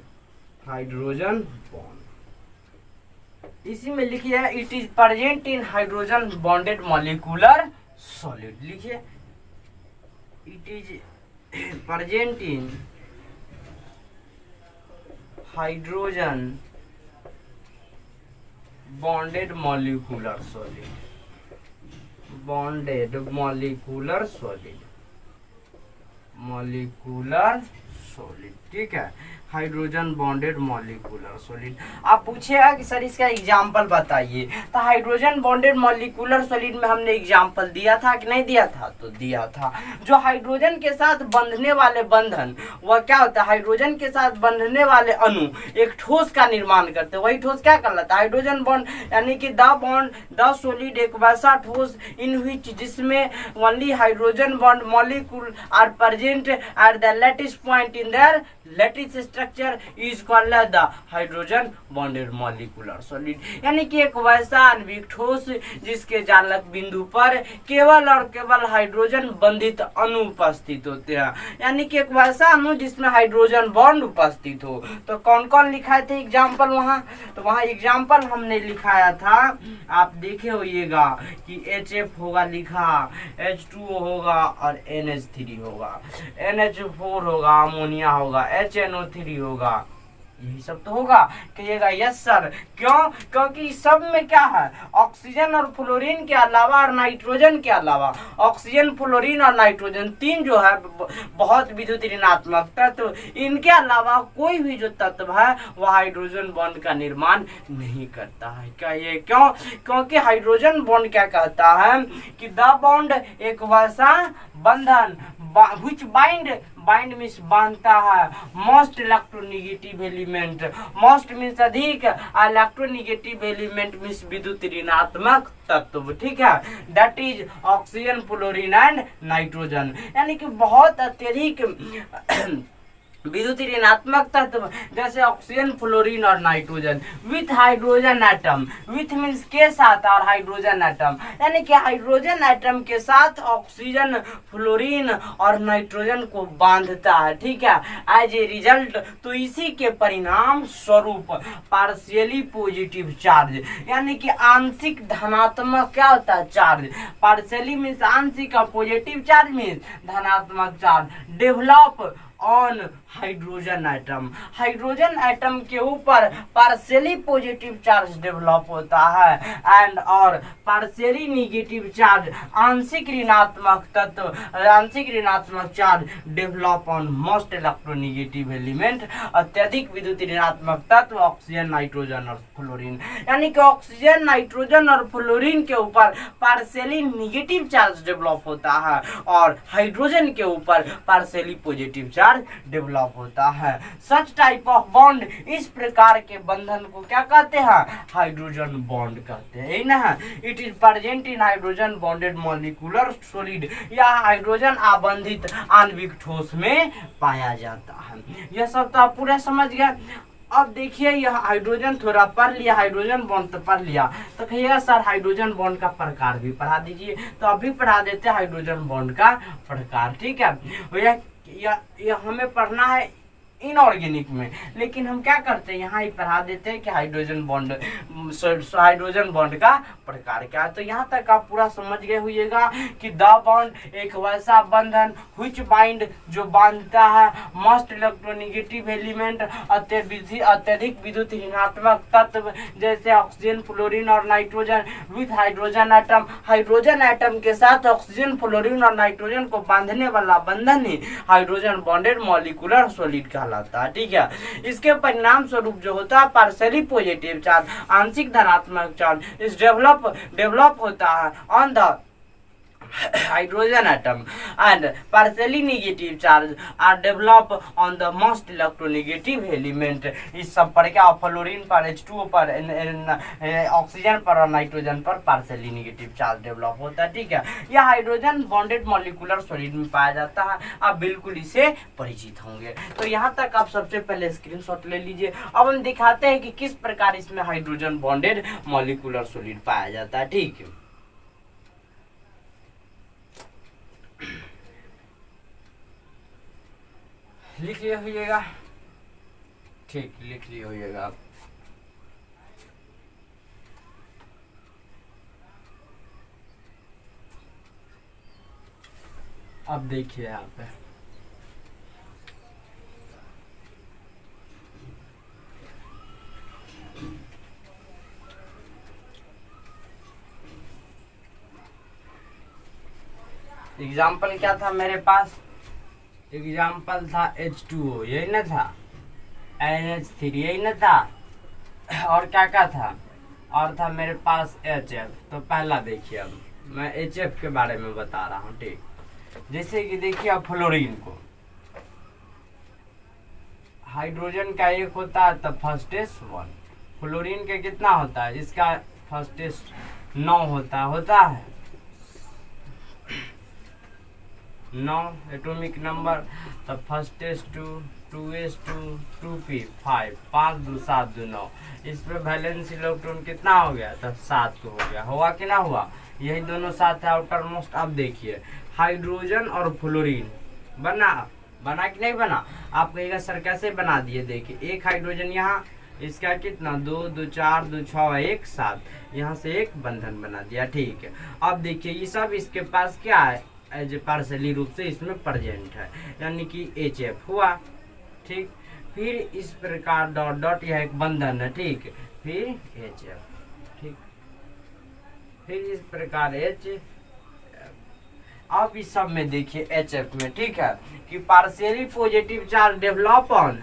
हाइड्रोजन बॉन्ड। इसी में लिखिए it is present in hydrogen bonded molecular solid, लिखिए it is present in hydrogen bonded molecular solid, bonded molecular solid, ठीक है, हाइड्रोजन बॉन्डेड मॉलिक्यूलर सॉलिड। आप पूछेगा कि सर इसका एग्जाम्पल बताइए, तो हाइड्रोजन बॉन्डेड मॉलिक्यूलर सॉलिड में हमने एग्जाम्पल दिया था कि नहीं दिया था, तो दिया था। जो हाइड्रोजन के साथ बंधने वाले बंधन वह क्या होता है, हाइड्रोजन के साथ बंधने वाले अणु एक ठोस का निर्माण करते हैं, वही ठोस क्या कहलाता है, हाइड्रोजन बॉन्ड, यानी कि द सॉलिड एक वैसा ठोस इन विच जिसमें only hydrogen bond molecule are present at the lattice point in their lattice structure is called the hydrogen bonded molecular solid, यानी कि एक वैसा आणविक ठोस जिसके जालक बिंदु पर केवल और केवल हाइड्रोजन बंधित अणु उपस्थित होते हैं, यानी कि एक वैसा अणु जिसमें हाइड्रोजन बॉन्ड उपस्थित हो। तो कौन कौन लिखाए थे एग्जाम्पल वहाँ, तो वहाँ एग्जाम्पल हमने लिखाया था, आप देखे होइएगा कि HF होगा लिखा, H2O होगा और NH3 होगा, NH4 होगा, अमोनिया होगा, HNO3 होगा, यही सब तो होगा। कहिएगा यस सर, क्यों, क्योंकि सब में क्या है, ऑक्सीजन और फ्लोरीन के अलावा और नाइट्रोजन के अलावा, ऑक्सीजन फ्लोरीन और नाइट्रोजन तीन जो है बहुत विद्युत ऋणात्मक तत्व, इनके अलावा कोई भी जो तत्व है वह हाइड्रोजन बॉन्ड का निर्माण नहीं करता है। क्या ये क्यों, क्योंकि हाइड्रोजन बॉन्ड क्या कहता है कि द बॉन्ड एक वैसा बंधन which bind मीन्स बांधता है most electronegative element, most means अधिक, इलेक्ट्रोनेगेटिव एलिमेंट मीन्स विद्युत ऋणात्मक तत्व, ठीक है, that is oxygen fluorine and nitrogen, यानी कि बहुत अत्यधिक विद्युत ऋणात्मक तत्व जैसे ऑक्सीजन फ्लोरीन और nitrogen with hydrogen atom, with means के साथ और हाइड्रोजन एटम, यानी कि हाइड्रोजन एटम के साथ ऑक्सीजन फ्लोरीन और नाइट्रोजन को बांधता है, ठीक है, एज ए रिजल्ट, तो इसी के परिणाम स्वरूप पार्शियली पॉजिटिव चार्ज, यानी कि आंशिक धनात्मक क्या होता है चार्ज, पार्शियली मीन्स आंशिक और पॉजिटिव चार्ज मीन्स धनात्मक charge develop on hydrogen atom, hydrogen atom के ऊपर पार्शियली पॉजिटिव चार्ज डेवलप होता है एंड और पार्शियली नेगेटिव चार्ज आंशिक ऋणात्मक तत्व, आंशिक ऋणात्मक charge develop on most electronegative element, अत्यधिक विद्युत ऋणात्मक तत्व ऑक्सीजन नाइट्रोजन और फ्लोरीन, यानी कि ऑक्सीजन नाइट्रोजन और फ्लोरीन के ऊपर पार्शियली नेगेटिव चार्ज डेवलप होता है और हाइड्रोजन के ऊपर partially positive charge charge develop होता है। सच टाइप ऑफ बॉन्ड, इस प्रकार के बंधन को क्या कहते हैं? हाइड्रोजन बॉन्ड कहते हैं, यही ना है। It is present in hydrogen bonded molecular solid, या हाइड्रोजन आबंधित आणविक ठोस में पाया जाता है। यह सब तो आप पूरा समझ गए। अब देखिए यह हाइड्रोजन थोड़ा पढ़ लिया, हाइड्रोजन बॉन्ड तो पढ़ लिया, तो कहिएगा सर हाइड्रोजन बॉन्ड का प्रकार भी पढ़ा दीजिए, तो अभी पढ़ा देते हैं हाइड्रोजन बॉन्ड का प्रकार। ठीक है, यह हमें पढ़ना है इनऑर्गेनिक में, लेकिन हम क्या करते हैं यहाँ ही पढ़ा देते हैं कि हाइड्रोजन बॉन्ड का प्रकार क्या है। तो यहाँ तक आप पूरा समझ गए होइएगा कि द बॉन्ड एक वैसा बंधन व्हिच बाइंड जो बांधता है मोस्ट इलेक्ट्रोनेगेटिव एलिमेंट अत्यधिक विद्युत ऋणात्मक तत्व जैसे ऑक्सीजन, फ्लोरीन और nitrogen with hydrogen atom. Hydrogen atom के साथ ऑक्सीजन, फ्लोरीन और नाइट्रोजन को बांधने वाला बंधन ही हाइड्रोजन बॉन्डेड मॉलिक्यूलर सॉलिड कहलाता है। ठीक है, इसके परिणाम स्वरूप जो होता है पार्शियली पॉजिटिव चार्ज, आंशिक धनात्मक चार्ज इस डेवलप होता है on the hydrogen atom and partially negative charge are developed on the most electronegative element। इस सब पर क्या, फ्लोरीन पर, H2O पर, ऑक्सीजन पर और नाइट्रोजन पर पार्शियली नेगेटिव चार्ज डेवलप होता है। ठीक है, यह हाइड्रोजन बॉन्डेड मॉलिक्यूलर सॉलिड में पाया जाता है। आप बिल्कुल इसे परिचित होंगे। तो यहाँ तक आप सबसे पहले स्क्रीनशॉट ले लीजिए। अब हम दिखाते हैं कि किस प्रकार इसमें हाइड्रोजन बॉन्डेड मॉलिक्यूलर सॉलिड पाया जाता है। ठीक है, लिख लिए होइएगा। ठीक, लिख लिए होइएगा आप। अब देखिए यहाँ पे एग्जाम्पल क्या था मेरे पास, एग्जाम्पल था H2O, यही ना था, NH3 यही ना था, और क्या क्या था, और था मेरे पास HF। तो पहला देखिए, अब मैं HF के बारे में बता रहा हूँ। ठीक, जैसे कि देखिए अब फ्लोरीन को, हाइड्रोजन का एक होता है तो फर्स्टेस 1, फ्लोरीन के कितना होता है, इसका फर्स्टेस 9 होता है 9 एटॉमिक नंबर। तब फर्स्टेस 2, 2s2, 2p 5, 5 2 7 2 9। इस पे वैलेंस इलेक्ट्रॉन कितना हो गया, तब 7 हो गया, हुआ कि ना हुआ, यही दोनों साथ है आउटर मोस्ट। अब देखिए हाइड्रोजन और फ्लोरीन बना कि नहीं बना, आप कहिएगा सर कैसे बना दिए। देखिए एक हाइड्रोजन यहाँ, इसका कितना 2 2 4 2 6 1 7, यहाँ से एक बंधन बना दिया। ठीक है, अब देखिए ये सब इसके पास क्या है, एज पार्शियली रूप से इसमें प्रेजेंट है, यानी कि HF हुआ। ठीक, फिर इस प्रकार डॉट डॉट यह एक बंधन है। ठीक, फिर HF। ठीक, फिर इस प्रकार H। अब इस सब में देखिए HF में, ठीक है, कि partially positive charge develop on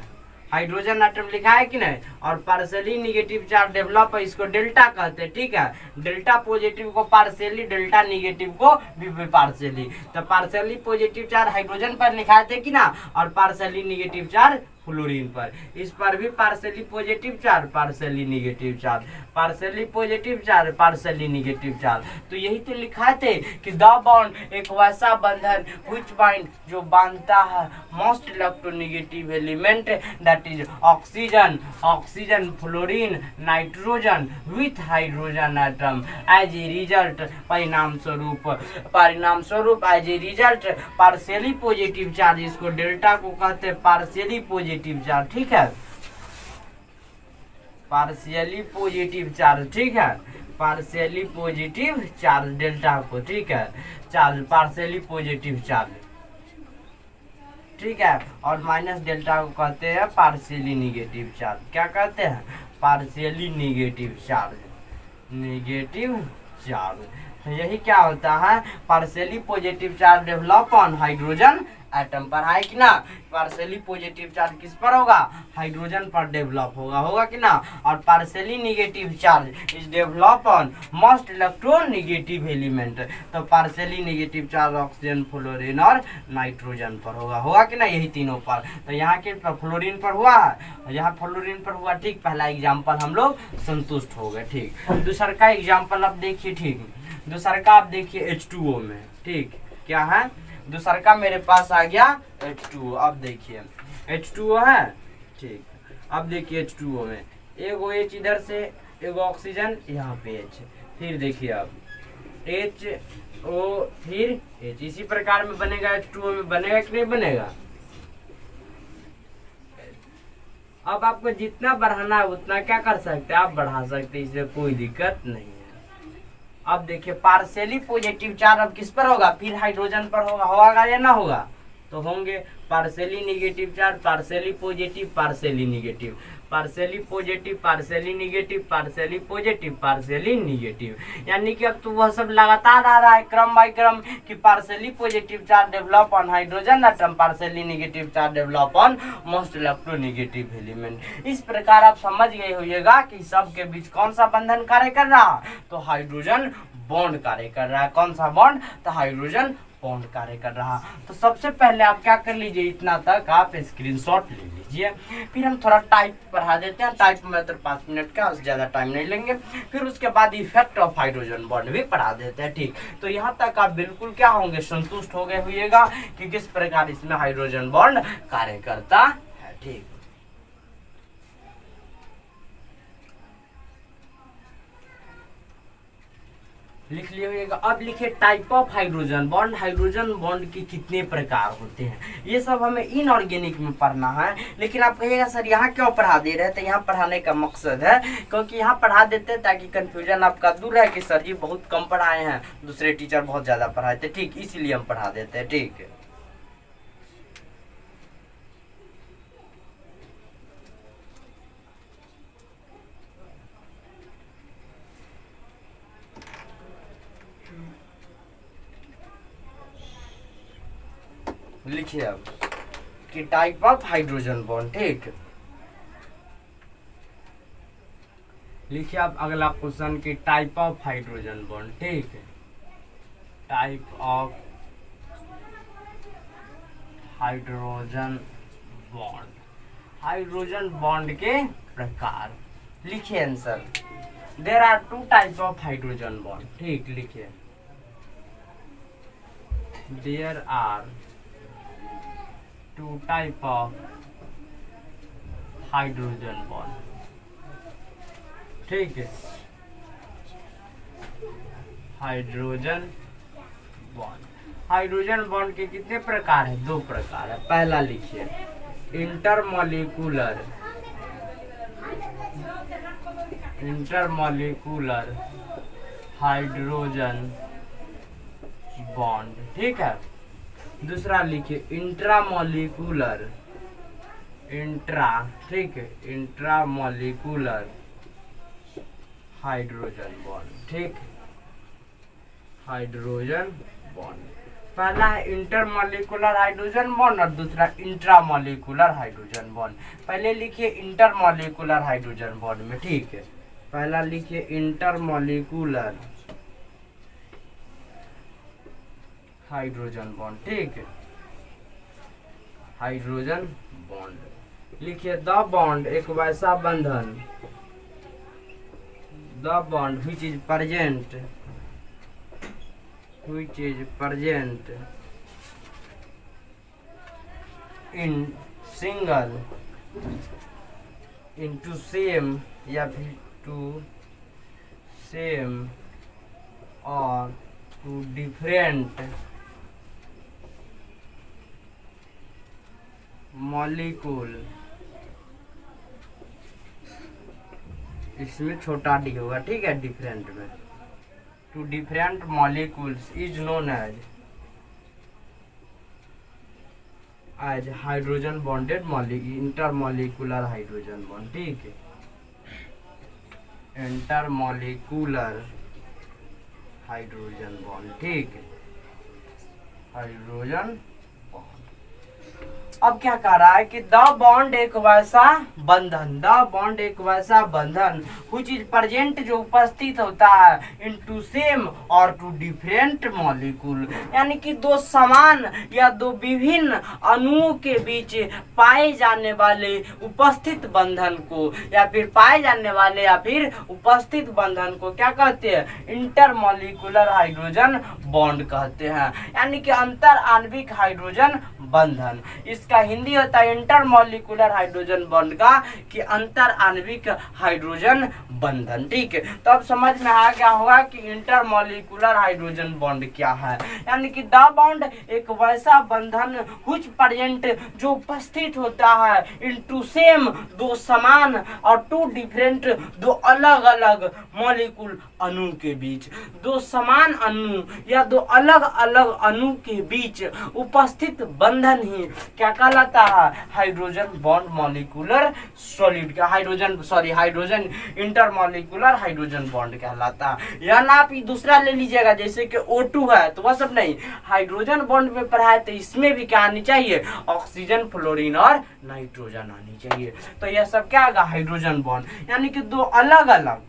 hydrogen atom लिखा है कि नहीं, और पार्शियली नेगेटिव चार्ज डेवलप है, इसको डेल्टा कहते हैं। ठीक है, डेल्टा पॉजिटिव को पार्शियली, डेल्टा नेगेटिव को भी पार्शियली। तो पार्शियली पॉजिटिव चार्ज हाइड्रोजन पर लिखा थे कि ना, और पार्शियली नेगेटिव चार्ज फ्लोरीन पर। इस पर भी partially positive charge, partially negative charge, partially positive charge, partially negative charge. तो यही तो लिखा थे कि द बॉन्ड एक वैसा बंधन व्हिच बाइंड जो बांधता है most electronegative element that is oxygen, fluorine, nitrogen with hydrogen atom. As a result, परिणाम स्वरूप as a result partially positive charge, इसको डेल्टा को कहते हैं पार्शियली पॉजिटिव चार्ज। ठीक है, पार्शियली पॉजिटिव चार्ज। ठीक है, पार्शियली पॉजिटिव चार्ज डेल्टा को, ठीक है, चार्ज पार्शियली पॉजिटिव चार्ज। ठीक है, और माइनस डेल्टा को कहते हैं पार्शियली नेगेटिव चार्ज। क्या कहते हैं, partially negative charge, negative charge. तो यही क्या होता है, partially positive charge develop on hydrogen atom पर, है कि ना। पार्शियली पॉजिटिव चार्ज किस पर होगा, हाइड्रोजन पर डेवलप होगा कि ना। और partially negative charge is develop on most electronegative element, तो partially negative charge oxygen, fluorine और नाइट्रोजन पर होगा कि ना, यही तीनों पर। तो यहाँ के फ्लोरीन पर हुआ है, यहाँ फ्लोरीन पर हुआ, ठीक। पहला एग्जाम्पल हम लोग संतुष्ट हो गए, ठीक। दूसरा का एग्जाम्पल अब देखिए, ठीक। दूसरा का आप देखिए H2O में, ठीक। क्या है, दूसरा का मेरे पास आ गया H2O। अब देखिए H2O है, ठीक। अब देखिए H2O में एगो H इधर से, एगो ऑक्सीजन यहाँ पे H, फिर देखिए अब HO फिर H, इसी प्रकार में बनेगा H2O में, बनेगा कि नहीं बनेगा। अब आपको जितना बढ़ाना है उतना क्या कर सकते हैं, आप बढ़ा सकते हैं, इससे कोई दिक्कत नहीं है। अब देखिए पार्शियली पॉजिटिव चार्ज अब किस पर होगा, फिर हाइड्रोजन पर होगा या ना होगा, तो होंगे partially negative charge, partially positive, partially negative, partially positive, partially negative, partially positive, partially negative. यानी कि अब तो वह सब लगातार आ रहा है क्रम बाय क्रम कि partially positive charge develop on hydrogen atom, partially negative charge develop on most electronegative element. इस प्रकार आप समझ गए होइएगा कि सब के बीच कौन सा बंधन कार्य कर रहा है, तो हाइड्रोजन बॉन्ड कार्य कर रहा है। कौन सा बॉन्ड, तो हाइड्रोजन बॉन्ड कार्य कर रहा। तो सबसे पहले आप क्या कर लीजिए, इतना तक आप स्क्रीनशॉट ले लीजिए। फिर हम थोड़ा टाइप पढ़ा देते हैं, टाइप में तो 5 मिनट का, उससे ज़्यादा टाइम नहीं लेंगे। फिर उसके बाद इफेक्ट ऑफ हाइड्रोजन बॉन्ड भी पढ़ा देते हैं, ठीक। तो यहाँ तक आप बिल्कुल क्या होंगे, संतुष्ट हो गए होइएगा कि किस प्रकार इसमें हाइड्रोजन बॉन्ड कार्य करता है, ठीक। लिख लिएगा। अब लिखिए type of hydrogen bond, hydrogen bond के कितने प्रकार होते हैं, ये सब हमें इनऑर्गेनिक में पढ़ना है। लेकिन आप कहिएगा सर यहाँ क्यों पढ़ा दे रहे हैं, तो यहाँ पढ़ाने का मकसद है क्योंकि यहाँ पढ़ा देते हैं ताकि कंफ्यूजन आपका दूर है कि सर जी बहुत कम पढ़ाए हैं, दूसरे टीचर बहुत ज़्यादा पढ़ाए थे, ठीक, इसीलिए हम पढ़ा देते हैं, ठीक। लिखिए अब कि टाइप ऑफ हाइड्रोजन बॉन्ड, ठीक। लिखिए अब अगला क्वेश्चन की टाइप ऑफ हाइड्रोजन बॉन्ड, ठीक। Type of hydrogen bond, hydrogen bond के प्रकार। लिखिए answer, there are 2 type of hydrogen bond, ठीक। लिखिए there are 2 type of hydrogen bond, ठीक है। हाइड्रोजन बॉन्ड, हाइड्रोजन बॉन्ड के कितने प्रकार है, 2 प्रकार है। पहला लिखिए इंटरमॉलिक्यूलर, इंटरमॉलिक्यूलर हाइड्रोजन बॉन्ड, ठीक है। दूसरा लिखिए इंट्रामॉलिक्यूलर, इंट्रा, ठीक है, इंट्रामॉलिक्यूलर हाइड्रोजन बॉन्ड, ठीक। हाइड्रोजन बॉन्ड पहला है इंटरमॉलिक्यूलर हाइड्रोजन बॉन्ड और दूसरा इंट्रामॉलिक्यूलर हाइड्रोजन बॉन्ड। पहले लिखिए इंटरमॉलिक्यूलर हाइड्रोजन बॉन्ड में, ठीक है। पहला लिखिए इंटरमॉलिक्यूलर हाइड्रोजन बॉन्ड, ठीक है। हाइड्रोजन बॉन्ड लिखिए द बॉन्ड, एक वैसा बंधन, the bond which is present, which is present in single into same या फिर to same or to different molecule, इसमें छोटा डी होगा, ठीक है, डिफरेंट में। To different molecules is known as hydrogen bonded intermolecular hydrogen bond, ठीक है। intermolecular हाइड्रोजन बॉन्ड, ठीक है, हाइड्रोजन। अब क्या कह रहा है कि द बॉन्ड एक वैसा बंधन, द बॉन्ड एक वैसा बंधन which is present जो उपस्थित होता है इन टू सेम और टू डिफरेंट मॉलिक्यूल, यानी कि दो समान या दो विभिन्न अणुओं के बीच पाए जाने वाले उपस्थित बंधन को या फिर पाए जाने वाले या फिर उपस्थित बंधन को क्या कहते हैं, इंटरमॉलिक्यूलर हाइड्रोजन बॉन्ड कहते हैं, यानी कि अंतर आणविक हाइड्रोजन बंधन। इसका हिंदी होता है इंटरमॉलिक्यूलर हाइड्रोजन बॉन्ड का कि अंतर आणविक हाइड्रोजन बंधन, ठीक है। तो अब समझ में आ गया होगा कि इंटरमॉलिक्यूलर हाइड्रोजन बॉन्ड क्या है, यानी कि द बॉन्ड एक वैसा बंधन which प्रेजेंट जो उपस्थित होता है इन टू सेम दो समान और टू डिफरेंट दो अलग अलग मॉलिक्यूल अणु के बीच, दो समान अणु या दो अलग अलग अणु के बीच उपस्थित बंधन ही क्या कहलाता है, हाइड्रोजन बॉन्ड मॉलिक्यूलर सॉलिड का हाइड्रोजन इंटरमॉलिक्यूलर हाइड्रोजन बॉन्ड कहलाता है। या ना आप दूसरा ले लीजिएगा जैसे कि O2 है, तो वह सब नहीं, हाइड्रोजन बॉन्ड में पढ़ा है तो इसमें भी क्या आनी चाहिए, ऑक्सीजन, फ्लोरीन और नाइट्रोजन आनी चाहिए। तो यह सब क्या आएगा, हाइड्रोजन बॉन्ड, यानी कि दो अलग अलग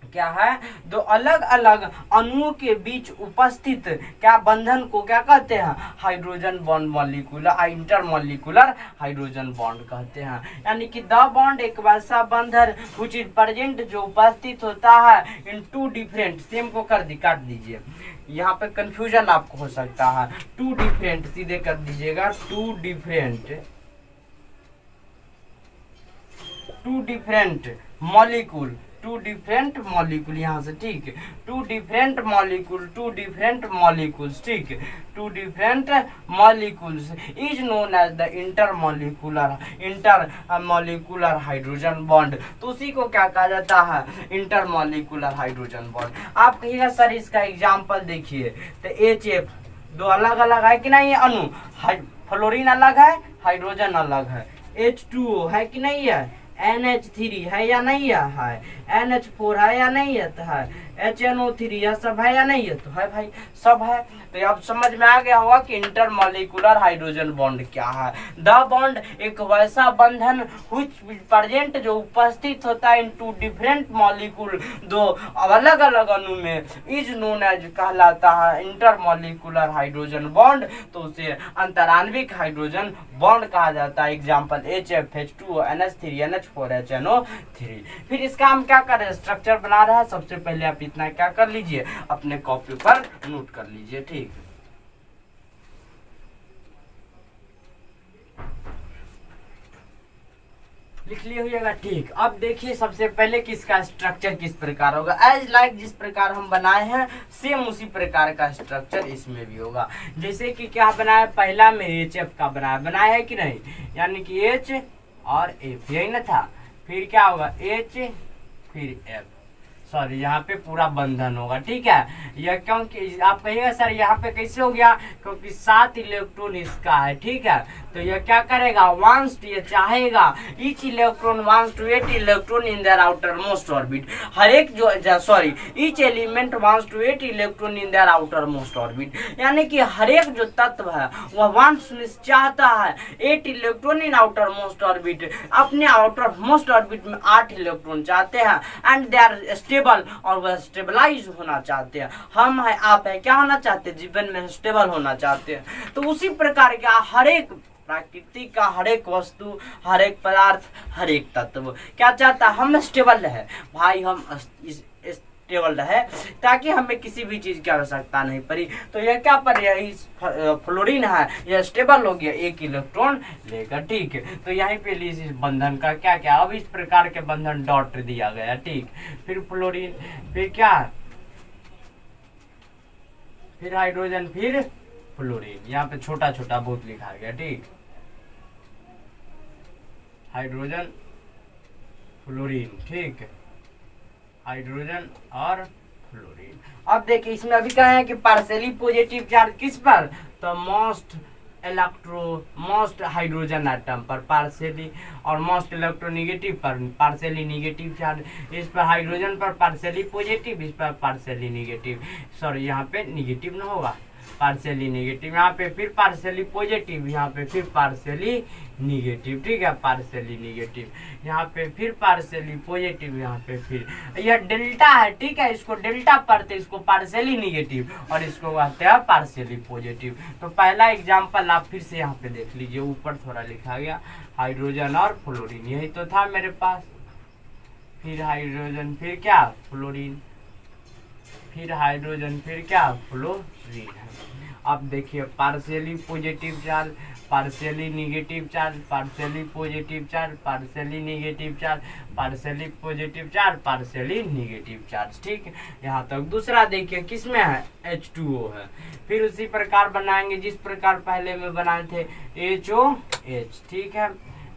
क्या है, दो अलग अलग अणुओं के बीच उपस्थित क्या बंधन को क्या कहते हैं, hydrogen bond molecular intermolecular hydrogen bond कहते हैं। यानी कि द बॉन्ड एक वैसा बंधन which is प्रेजेंट जो उपस्थित होता है इन टू डिफरेंट, सेम को काट दीजिए, यहाँ पे कंफ्यूजन आपको हो सकता है, टू डिफरेंट सीधे कर दीजिएगा, two different molecule, two different molecule यहाँ से, ठीक है, टू डिफरेंट मॉलिक्यूल्स, ठीक है, to different molecules is known as the intermolecular hydrogen bond. तो उसी को क्या कहा जाता है, इंटरमॉलिक्यूलर हाइड्रोजन बॉन्ड। आप कहिएगा सर इसका एग्जाम्पल देखिए, तो HF दो अलग अलग है कि नहीं अणु, फ्लोरीन अलग है, हाइड्रोजन अलग है, H2O है कि नहीं है, NH3 है या नहीं है, NH4 है या नहीं है, तो है HNO3, यह सब है या नहीं है, तो है भाई, सब है। तो अब समझ में आ गया होगा कि इंटरमॉलिक्यूलर हाइड्रोजन बॉन्ड क्या है। द बॉन्ड एक वैसा बंधन which प्रेजेंट जो उपस्थित होता है इन टू डिफरेंट मॉलिक्यूल, दो अलग अलग अणु में, इज नोन एज कहलाता है इंटरमॉलिक्यूलर हाइड्रोजन बॉन्ड। तो उसे अंतराण्विक हाइड्रोजन बॉन्ड कहा जाता है। Example HF, H2O, NH3, NH4, HNO3। फिर इसका हम क्या करें, स्ट्रक्चर बना रहा है। सबसे पहले आप इतना क्या कर लीजिए, अपने कॉपी पर नोट कर लीजिए, ठीक। लिख लिए होइएगा, ठीक। अब देखिए सबसे पहले किसका स्ट्रक्चर किस प्रकार होगा, एज लाइक जिस प्रकार हम बनाए हैं सेम उसी प्रकार का स्ट्रक्चर इसमें भी होगा। जैसे कि क्या बनाया, पहला में HF का बनाया है कि नहीं, यानी कि H और F यही ना था, फिर क्या होगा H फिर F, सॉरी यहाँ पे पूरा बंधन होगा, ठीक है। यह क्योंकि आप कहिएगा सर यहाँ पे कैसे हो गया, क्योंकि 7 इलेक्ट्रॉन इसका है, ठीक है। तो यह क्या करेगा, वांट्स टू, ये चाहेगा, each electron wants to 8 electron in their outermost orbit, हर एक each element wants to 8 electron in their outermost orbit, यानी कि हर एक जो तत्व है वह वांट्स चाहता है 8 इलेक्ट्रॉन इन आउटर मोस्ट ऑर्बिट, अपने आउटर मोस्ट ऑर्बिट में 8 इलेक्ट्रॉन चाहते हैं, एंड दे आर स्टेबल, और वह स्टेबलाइज होना चाहते हैं। हम है, आप है, क्या होना चाहते हैं, जीवन में स्टेबल होना चाहते हैं। तो उसी प्रकार का हर एक प्रकृति का हर एक वस्तु, हर एक पदार्थ, हर एक तत्व क्या चाहता है, हम स्टेबल रहे भाई, हम स्टेबल रहे ताकि हमें किसी भी चीज की आवश्यकता नहीं पड़ी। तो यह क्या पर फ्लोरीन है, यह स्टेबल हो गया, 1 इलेक्ट्रॉन लेकर, ठीक है। तो यहीं पे इस बंधन का क्या क्या, अब इस प्रकार के बंधन डॉट दिया गया, ठीक। फिर फ्लोरीन, फिर क्या, फिर हाइड्रोजन, फिर फ्लोरीन, यहाँ पे छोटा छोटा बहुत लिखा गया, ठीक। हाइड्रोजन, फ्लोरीन, ठीक है, हाइड्रोजन और फ्लोरीन। अब देखिए इसमें अभी कहा है कि पार्शियली पॉजिटिव चार्ज किस पर, तो most electro most hydrogen atom पर पार्शियली और मोस्ट इलेक्ट्रोनेगेटिव पर पार्शियली नेगेटिव चार्ज, इस पर हाइड्रोजन पर पार्शियली पॉजिटिव, इस पर पार्शियली नेगेटिव, सॉरी यहाँ पे नेगेटिव ना होगा, पार्शियली नेगेटिव, यहाँ पे फिर पार्शियली पॉजिटिव, यहाँ पे फिर पार्शियली निगेटिव, ठीक है, पार्शियली निगेटिव, यहाँ पे फिर पार्शियली पॉजिटिव, यहाँ पे फिर, यह डेल्टा है, ठीक है, इसको डेल्टा पढ़ते, इसको पार्शियली निगेटिव और इसको कहते हैं पार्शियली पॉजिटिव। तो पहला एग्जाम्पल आप फिर से यहाँ पे देख लीजिए, ऊपर थोड़ा लिखा गया हाइड्रोजन और फ्लोरीन, यही तो था मेरे पास, फिर हाइड्रोजन, फिर क्या फ्लोरीन, फिर हाइड्रोजन, फिर क्या फ्लोरीन है। अब देखिए partially positive charge, partially negative charge, partially positive charge, partially negative charge, partially positive charge, partially negative charge, ठीक है, यहाँ तक। दूसरा देखिए किसमें है, H2O है, फिर उसी प्रकार बनाएंगे जिस प्रकार पहले में बनाए थे, HOH, ठीक है,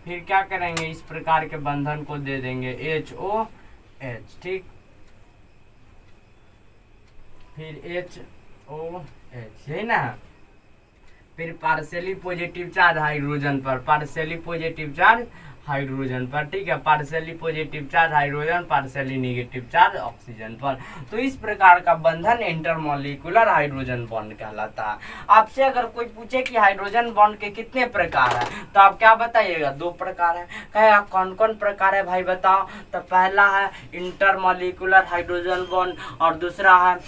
फिर क्या करेंगे, इस प्रकार के बंधन को दे देंगे HOH, ठीक, फिर HOH, है ना, फिर पार्शियली पॉजिटिव चार्ज हाइड्रोजन पर, पार्शियली पॉजिटिव चार्ज हाइड्रोजन पर, ठीक है, partially positive charge hydrogen, partially negative charge oxygen पर। तो इस प्रकार का बंधन इंटरमॉलिक्यूलर हाइड्रोजन बॉन्ड कहलाता है। आपसे अगर कोई पूछे कि हाइड्रोजन बॉन्ड के कितने प्रकार है, तो आप क्या बताइएगा, 2 प्रकार है। कहेगा कौन कौन प्रकार है भाई बताओ, तो पहला है इंटरमॉलिक्यूलर हाइड्रोजन बॉन्ड और दूसरा है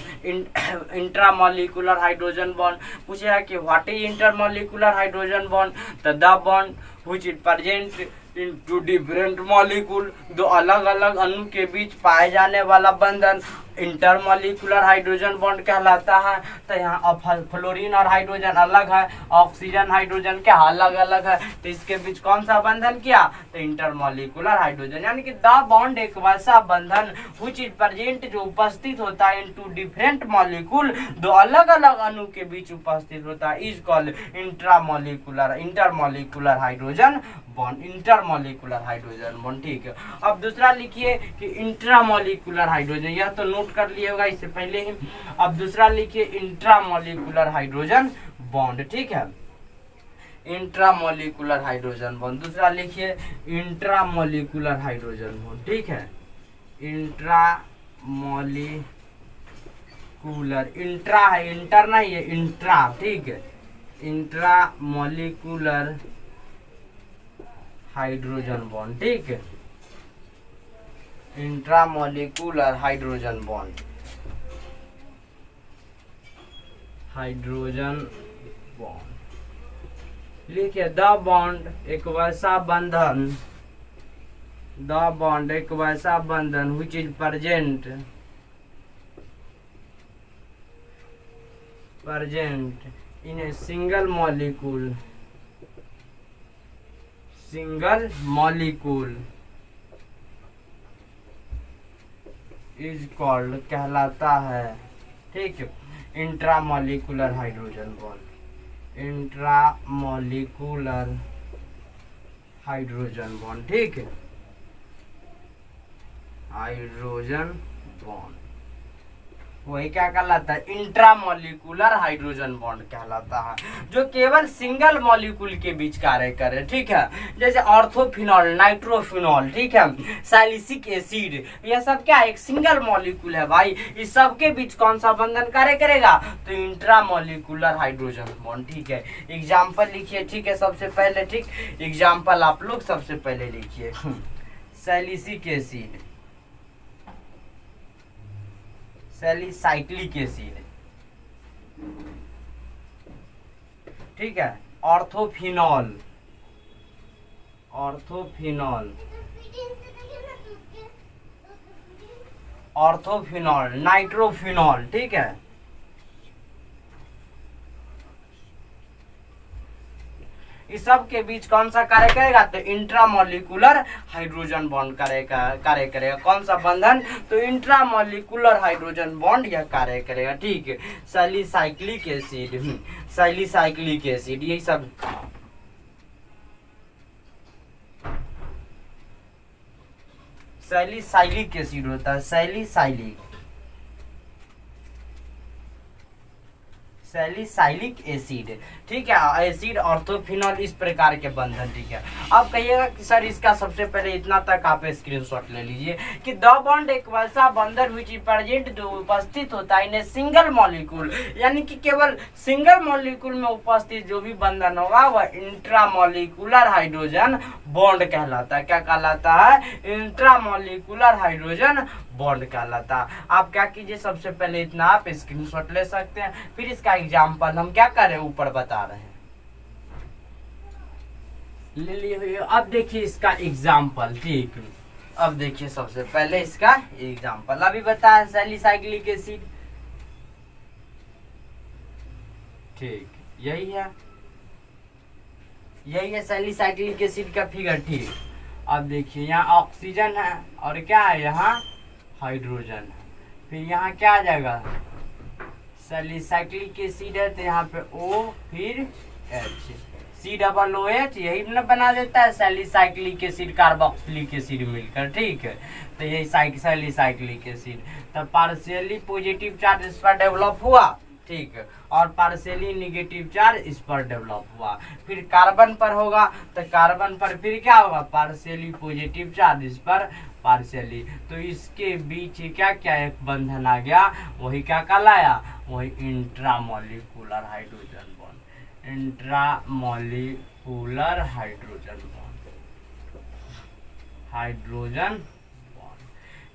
इंट्रामॉलिक्यूलर हाइड्रोजन बॉन्ड। पूछेगा कि what is intermolecular hydrogen bond, तो the bond which is present in two different molecule, दो अलग अलग अणु के बीच पाए जाने वाला बंधन इंटरमॉलिक्यूलर हाइड्रोजन बॉन्ड कहलाता है। तो यहाँ अब फ्लोरीन और हाइड्रोजन अलग है, ऑक्सीजन हाइड्रोजन क्या अलग अलग है, तो इसके बीच कौन सा बंधन किया, तो इंटरमॉलिक्यूलर हाइड्रोजन, यानी कि द बॉन्ड एक वैसा बंधन व्हिच इज प्रेजेंट जो उपस्थित होता है इन टू डिफरेंट मॉलिक्यूल, दो अलग अलग अणु के बीच उपस्थित होता है, is called intermolecular hydrogen bond, intermolecular hydrogen bond, ठीक है। अब दूसरा लिखिए कि इंट्रामॉलिक्यूलर हाइड्रोजन, यह तो नोट कर लिए होगा इससे पहले ही। अब दूसरा लिखिए इंट्रामॉलिक्यूलर हाइड्रोजन बॉन्ड, ठीक है, इंट्रामॉलिक्यूलर हाइड्रोजन बॉन्ड। दूसरा लिखिए इंट्रामॉलिक्यूलर हाइड्रोजन बॉन्ड, ठीक है, इंट्रामॉलिक्यूलर, इंट्रा है, इंटर नहीं है, इंट्रा, ठीक है, इंट्रामॉलिक्यूलर हाइड्रोजन बॉन्ड, ठीक है, intramolecular hydrogen bond, hydrogen bond लिखिए। द बॉन्ड एक वैसा बंधन, द बॉन्ड एक वैसा बंधन which is present in a single molecule is called कहलाता है, ठीक है, intramolecular hydrogen bond, intramolecular hydrogen bond, ठीक है, हाइड्रोजन बॉन्ड वही क्या कहलाता है, इंट्रामॉलिक्यूलर हाइड्रोजन बॉन्ड कहलाता है, जो केवल सिंगल मॉलिक्यूल के बीच कार्य करे, ठीक है, जैसे ऑर्थोफिनॉल, नाइट्रोफिनॉल, ठीक है, सैलिसिक एसिड, यह सब क्या एक सिंगल मॉलिक्यूल है भाई, इस सब के बीच कौन सा बंधन कार्य करेगा, तो इंट्रामॉलिक्यूलर हाइड्रोजन बॉन्ड, ठीक है। एग्जाम्पल लिखिए, ठीक है, सबसे पहले, ठीक, एग्जाम्पल आप लोग सबसे पहले लिखिए, सैलिसिक एसिड, सैलिसाइक्लिक एसिड, ठीक है, ऑर्थोफिनॉल, ऑर्थोफिनॉल, नाइट्रोफिनॉल, ठीक है, इस सब के बीच कौन सा कार्य करेगा, तो इंट्रामॉलिक्यूलर हाइड्रोजन बॉन्ड कार्य करेगा, कौन सा बंधन, तो इंट्रामॉलिक्यूलर हाइड्रोजन बॉन्ड यह कार्य करेगा, ठीक है। सैलिसाइक्लिक एसिड, सैलिसाइक्लिक एसिड, यही सब सैलिसाइलिक एसिड होता है, सैलिसाइलिक एसिड, ठीक है, एसिड ऑर्थोफिनॉल इस प्रकार के बंधन, ठीक है। अब कहिएगा कि सर इसका सबसे पहले इतना तक आप स्क्रीनशॉट ले लीजिए कि द बॉन्ड एक वैसा बंधन विच इज प्रेजेंट जो उपस्थित होता है इन ए सिंगल मॉलिक्यूल, यानी कि केवल सिंगल मॉलिक्यूल में उपस्थित जो भी बंधन होगा वह इंट्रामॉलिक्यूलर हाइड्रोजन बॉन्ड कहलाता है। क्या कहलाता है? इंट्रामॉलिक्यूलर हाइड्रोजन बॉन्ड कहलाता है। आप क्या कीजिए, सबसे पहले इतना आप स्क्रीनशॉट ले सकते हैं, फिर इसका एग्जाम्पल हम क्या कर रहे हैं ऊपर बता रहे हैं, ले लिए। अब देखिए इसका एग्जाम्पल, ठीक। अब देखिए सबसे पहले इसका एग्जाम्पल अभी बताया, सैलिसाइक्लिक एसिड, ठीक, यही है सैलिसाइक्लिक एसिड का फिगर, ठीक। अब देखिए यहाँ ऑक्सीजन है और क्या है, यहाँ हाइड्रोजन है, फिर यहाँ क्या आ जाएगा, सैलिसाइक्लिक एसिड है तो यहाँ पे O फिर H, COOH, यही ना बना देता है सैलिसाइक्लिक एसिड कार्बोक्सिलिक एसिड मिलकर, ठीक है। तो यही सैलिसाइक्लिक एसिड, तो पार्शियली पॉजिटिव चार्ज इस पर डेवलप हुआ, ठीक है, और पार्शियली निगेटिव चार्ज इस पर डेवलप हुआ। फिर कार्बन पर होगा तो कार्बन पर फिर क्या होगा, पार्शियली पॉजिटिव चार्ज इस पर पार्शियली, तो इसके बीच क्या क्या एक बंधन आ गया, वही क्या कहलाया, वही intramolecular hydrogen bond, intramolecular hydrogen bond,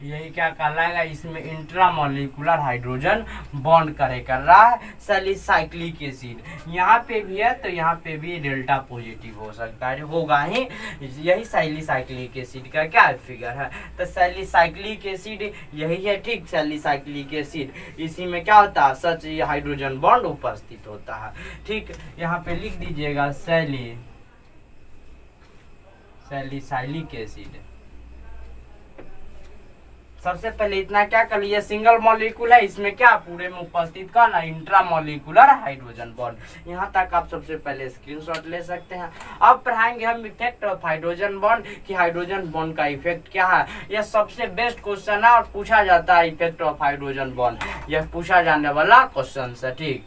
यही क्या कहलाएगा, इसमें इंट्रामॉलिक्यूलर हाइड्रोजन बॉन्ड कर रहा है सैलिसाइक्लिक एसिड। यहाँ पे भी है तो यहाँ पे भी डेल्टा पॉजिटिव हो सकता है, होगा ही। यही सैलिसाइक्लिक एसिड का क्या फिगर है, तो सैलिसाइक्लिक एसिड यही है, ठीक, सैलिसाइक्लिक एसिड, इसी में क्या होता है, सच हाइड्रोजन बॉन्ड उपस्थित होता है, ठीक। यहाँ पे लिख दीजिएगा सैलिसाइलिक एसिड। सबसे पहले इतना क्या कर लिया, सिंगल मॉलिक्यूल है, इसमें क्या पूरे में उपस्थित का ना इंट्रामॉलिक्यूलर हाइड्रोजन बॉन्ड। यहाँ तक आप सबसे पहले स्क्रीनशॉट ले सकते हैं। अब पढ़ाएंगे हम इफेक्ट ऑफ हाइड्रोजन बॉन्ड, कि हाइड्रोजन बॉन्ड का इफेक्ट क्या है। यह सबसे बेस्ट क्वेश्चन है और पूछा जाता है, इफेक्ट ऑफ हाइड्रोजन बॉन्ड, यह पूछा जाने वाला क्वेश्चन है, ठीक।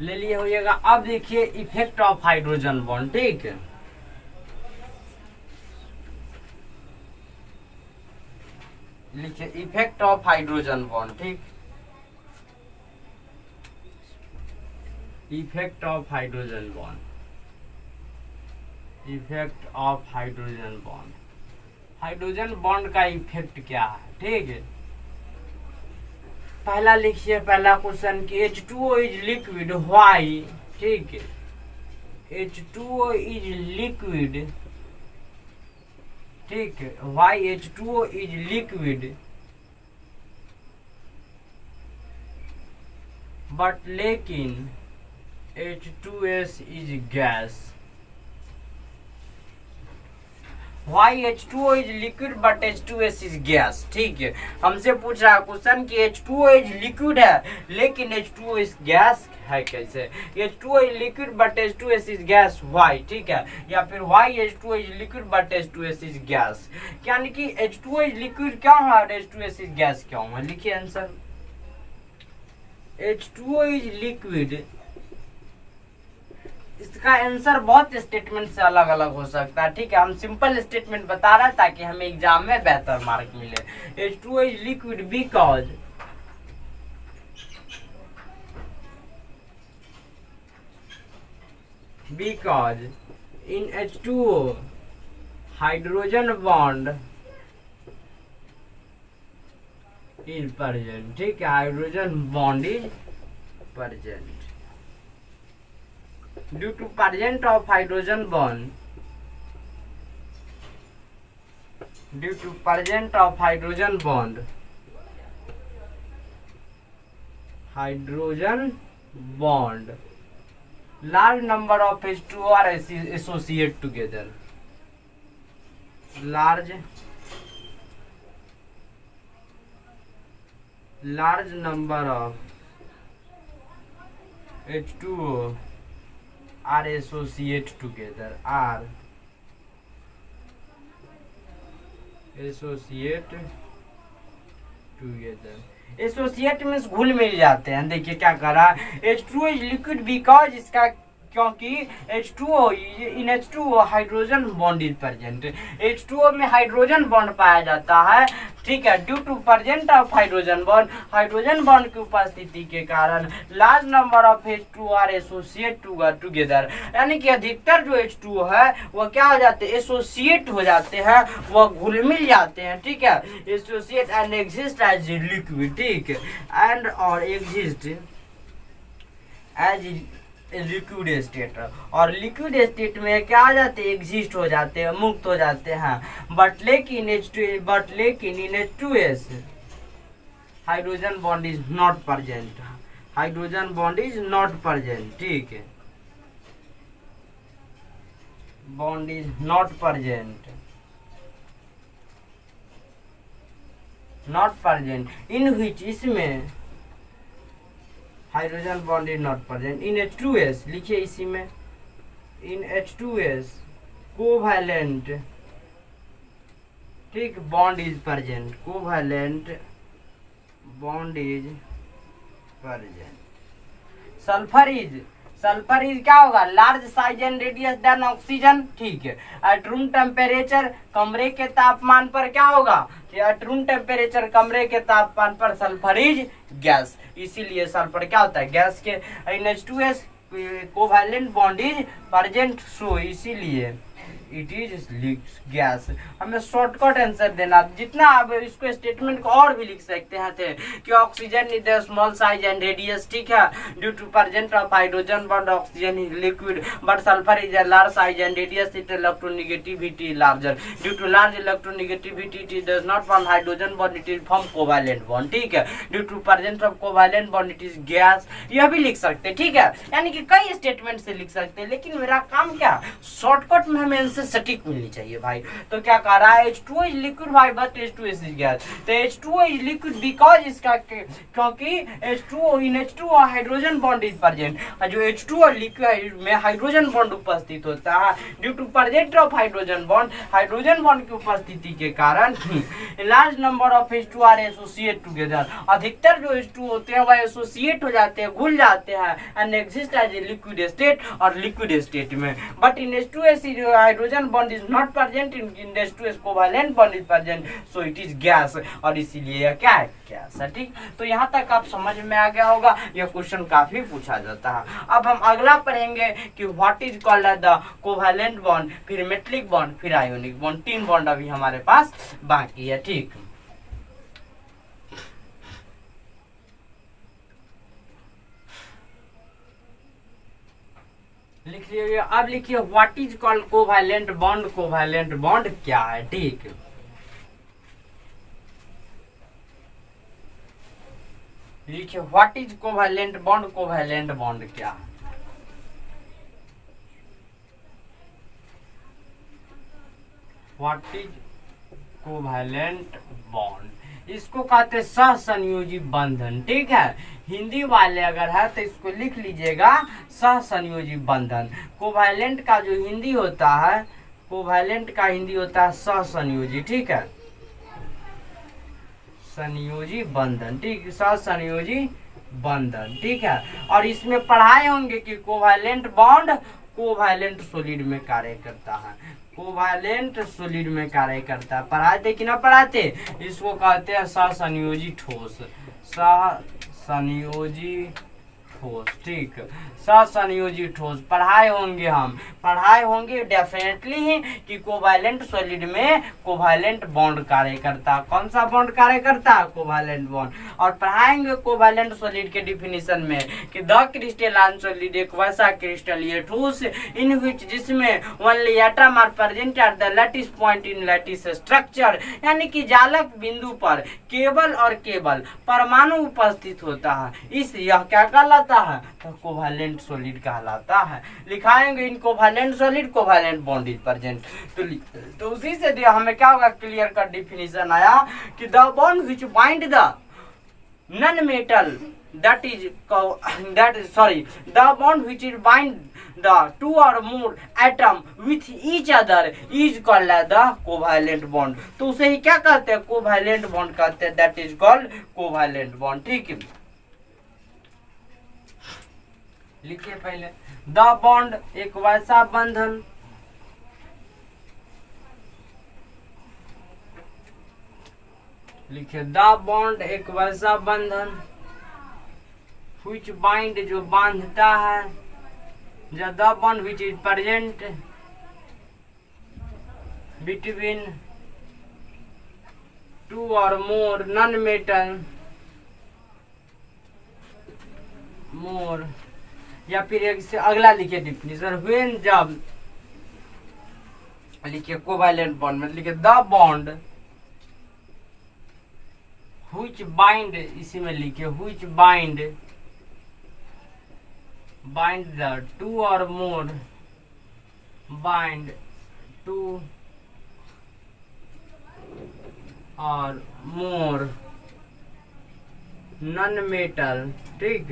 ले लिए होइएगा। अब देखिए इफेक्ट ऑफ हाइड्रोजन बॉन्ड, ठीक है, लिखिए इफेक्ट ऑफ हाइड्रोजन बॉन्ड, ठीक, effect of hydrogen bond, effect of hydrogen bond, hydrogen bond का इफेक्ट क्या है, ठीक है। पहला लिखिए, पहला क्वेश्चन कि H2O इज लिक्विड व्हाई, ठीक है, H2O इज लिक्विड, ठीक है, Y H2O is liquid but लेकिन H2S is gas. Why H2O is liquid but H2S is gas, ठीक है। हमसे पूछ रहा है क्वेश्चन कि H2O इज लिक्विड है लेकिन H2O इज गैस है, कैसे, H2O is liquid but H2S is gas, why, ठीक है, या फिर why H2O is liquid but H2S is gas, यानी कि H2O इज लिक्विड क्यों है और H2S इज गैस क्यों है। लिखिए आंसर, H2O इज लिक्विड, इसका आंसर बहुत स्टेटमेंट से अलग अलग हो सकता है, ठीक है। हम सिंपल स्टेटमेंट बता रहे हैं ताकि हमें एग्जाम में बेहतर मार्क मिले। H2O is liquid because in H2O hydrogen bond is present, ठीक है, hydrogen bond is present due to presence of hydrogen bond, due to presence of hydrogen bond, hydrogen bond, large number of H2O are associated together, large number of H2O are associated together, are associated together. Associate means घुल मिल जाते हैं। देखिए क्या कर रहा है, H2O is liquid because इसका, क्योंकि H2O in H2O hydrogen bond is present. H2O में हाइड्रोजन बॉन्ड पाया जाता है, ठीक है, due to present of hydrogen bond, hydrogen bond की उपस्थिति के कारण large number of H2O are associate together, यानी कि अधिकतर जो H2O है वह क्या हो जाते हैं, एसोसिएट हो जाते हैं, वह घुल मिल जाते हैं, ठीक है, associate and exist as liquid, ठीक, एंड और एग्जिस्ट एज लिक्विड स्टेट, और लिक्विड स्टेट में क्या आ जाते हैं, एग्जिस्ट हो जाते हैं, मुक्त हो जाते हैं। बट लेकिन in H2S hydrogen bond is not present, hydrogen bond is not present, ठीक है, bond is not present, not present in which, इसमें hydrogen bond is not present in H2S, लिखिए इसी में, इन H2S कोवैलेंट, ठीक, bond is present, covalent bond is present. Sulphur is क्या होगा, large size and radius then oxygen, ठीक है, at room temperature, कमरे के तापमान पर क्या होगा, एट रूम टेम्परेचर, कमरे के तापमान पर सल्फर इज गैस, इसीलिए सल्फर क्या होता है, गैस के। In H2S covalent bond is present, so इसीलिए इट इज गैस। हमें शॉर्टकट आंसर देना, जितना आप इसको स्टेटमेंट को और भी लिख सकते हैं थे कि oxygen is small size and radius, ठीक है, due to present of hydrogen bond oxygen is liquid, but sulphur is large size and radius, it electronegativity larger, due to large electronegativity it does not form hydrogen bond, it is form covalent bond, ठीक है, due to present of covalent bond it is gas. यह भी लिख सकते, ठीक है, यानी कि कई स्टेटमेंट से लिख सकते हैं, लेकिन मेरा काम क्या, शॉर्टकट में हमें सटीक मिलनी चाहिए भाई। तो क्या कह रहा है, H2O इज लिक्विड भाई, बट H2S इज गैस। तो H2O इज लिक्विड बिकॉज इसका, क्योंकि H2O in H2O hydrogen bond is present, जो H2O लिक्विड में हाइड्रोजन बॉन्ड उपस्थित होता है, due to present of hydrogen bond, hydrogen bond की उपस्थिति के कारण large number of H2O are associate together, अधिकतर जो H2O होते हैं वह एसोसिएट हो जाते हैं, घुल जाते हैं, and exist as a liquid state, और लिक्विड स्टेट में। But in H2S hydrogen bond is not present, in H2S covalent bond is present, so it is gas, और इसीलिए यह क्या है, गैस है, ठीक। तो यहाँ तक आप समझ में आ गया होगा, यह क्वेश्चन काफी पूछा जाता है। अब हम अगला पढ़ेंगे कि what is called the covalent bond, फिर मेटलिक बॉन्ड, फिर आयोनिक बॉन्ड, 3 बॉन्ड अभी हमारे पास बाकी है, ठीक। लिख लीजिए, अब लिखिए what is called covalent bond, covalent bond क्या है, ठीक। लिखिए what is covalent bond, covalent bond क्या है। व्हाट इज कोवैलेंट बॉन्ड, इसको कहते हैं सहसंयोजी बंधन, ठीक है, हिंदी वाले अगर है तो इसको लिख लीजिएगा सहसंयोजी बंधन। कोवैलेंट का जो हिंदी होता है, कोवैलेंट का हिंदी होता है सहसंयोजी, ठीक है, संयोजी बंधन, ठीक, सहसंयोजी बंधन, ठीक है। और इसमें पढ़ाए होंगे कि कोवैलेंट बॉन्ड कोवैलेंट सॉलिड में कार्य करता है, कोवैलेंट सॉलिड में कार्य करता है, पढ़ाते कि ना पढ़ाते, इसको कहते हैं सहसंयोजी ठोस, सहसंयोजी ठोस, ठीक, सहसंयोजी ठोस पढ़ाए होंगे, हम पढ़ाए होंगे डेफिनेटली ही कि कोवैलेंट सॉलिड में कोवैलेंट बॉन्ड कार्य करता है। कौन सा बॉन्ड कार्य करता है, कोवैलेंट बॉन्ड। और पढ़ाएंगे कोवैलेंट सॉलिड के डिफिनीशन में कि द क्रिस्टलाइन सॉलिड एक वैसा क्रिस्टल ये ठोस इन विच, जिसमें only atom are present at the lattice point in lattice structure, यानी कि जालक बिंदु पर केवल और केवल परमाणु उपस्थित होता है, इस यह क्या कहलाता है, तो कोवैलेंट सॉलिड कहलाता है। लिखाएंगे in covalent solid covalent bond is present, तो उसी से हमें क्या होगा, क्लियर कट डिफिनीशन आया कि the bond which bind the non metal that is that is sorry, the bond which is bind the two or more atom with each other is called as the covalent bond। तो उसे ही क्या कहते हैं, covalent bond कहते हैं, that is called covalent bond. ठीक है, लिखिए पहले, द बॉन्ड एक वैसा बंधन लिखिए, द बॉन्ड एक वैसा बंधन which bind जो बांधता है, the bond which is present between two or more non-metal more, या फिर एक से अगला लिखिए डिफिनेशन, व्हेन जब लिखिए कोवैलेंट बॉन्ड में लिखिए द बॉन्ड which bind, इसी में लिखिए which bind the two or more bind two or more non-metal, ठीक,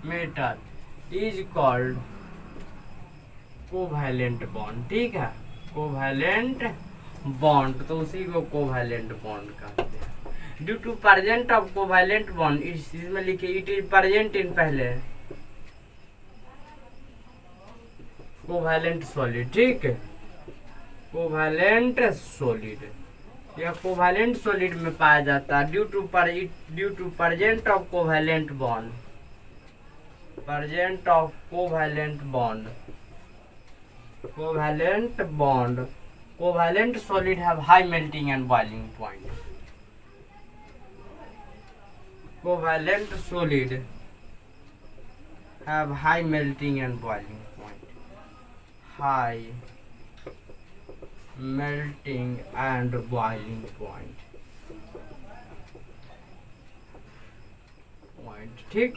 metal is called covalent bond. ठीक है, कोवैलेंट बॉन्ड, तो उसी को कोवैलेंट बॉन्ड कहते हैं। Due to present of covalent bond, इसमें लिखिए इट इज प्रेजेंट इन पहले कोवैलेंट सॉलिड। ठीक है, कोवैलेंट सॉलिड या कोवैलेंट सॉलिड में पाया जाता है due to present of covalent bond, present of covalent bond, covalent bond, covalent solid have high melting and boiling point, covalent solid have high melting and boiling point, high melting and boiling point। ठीक,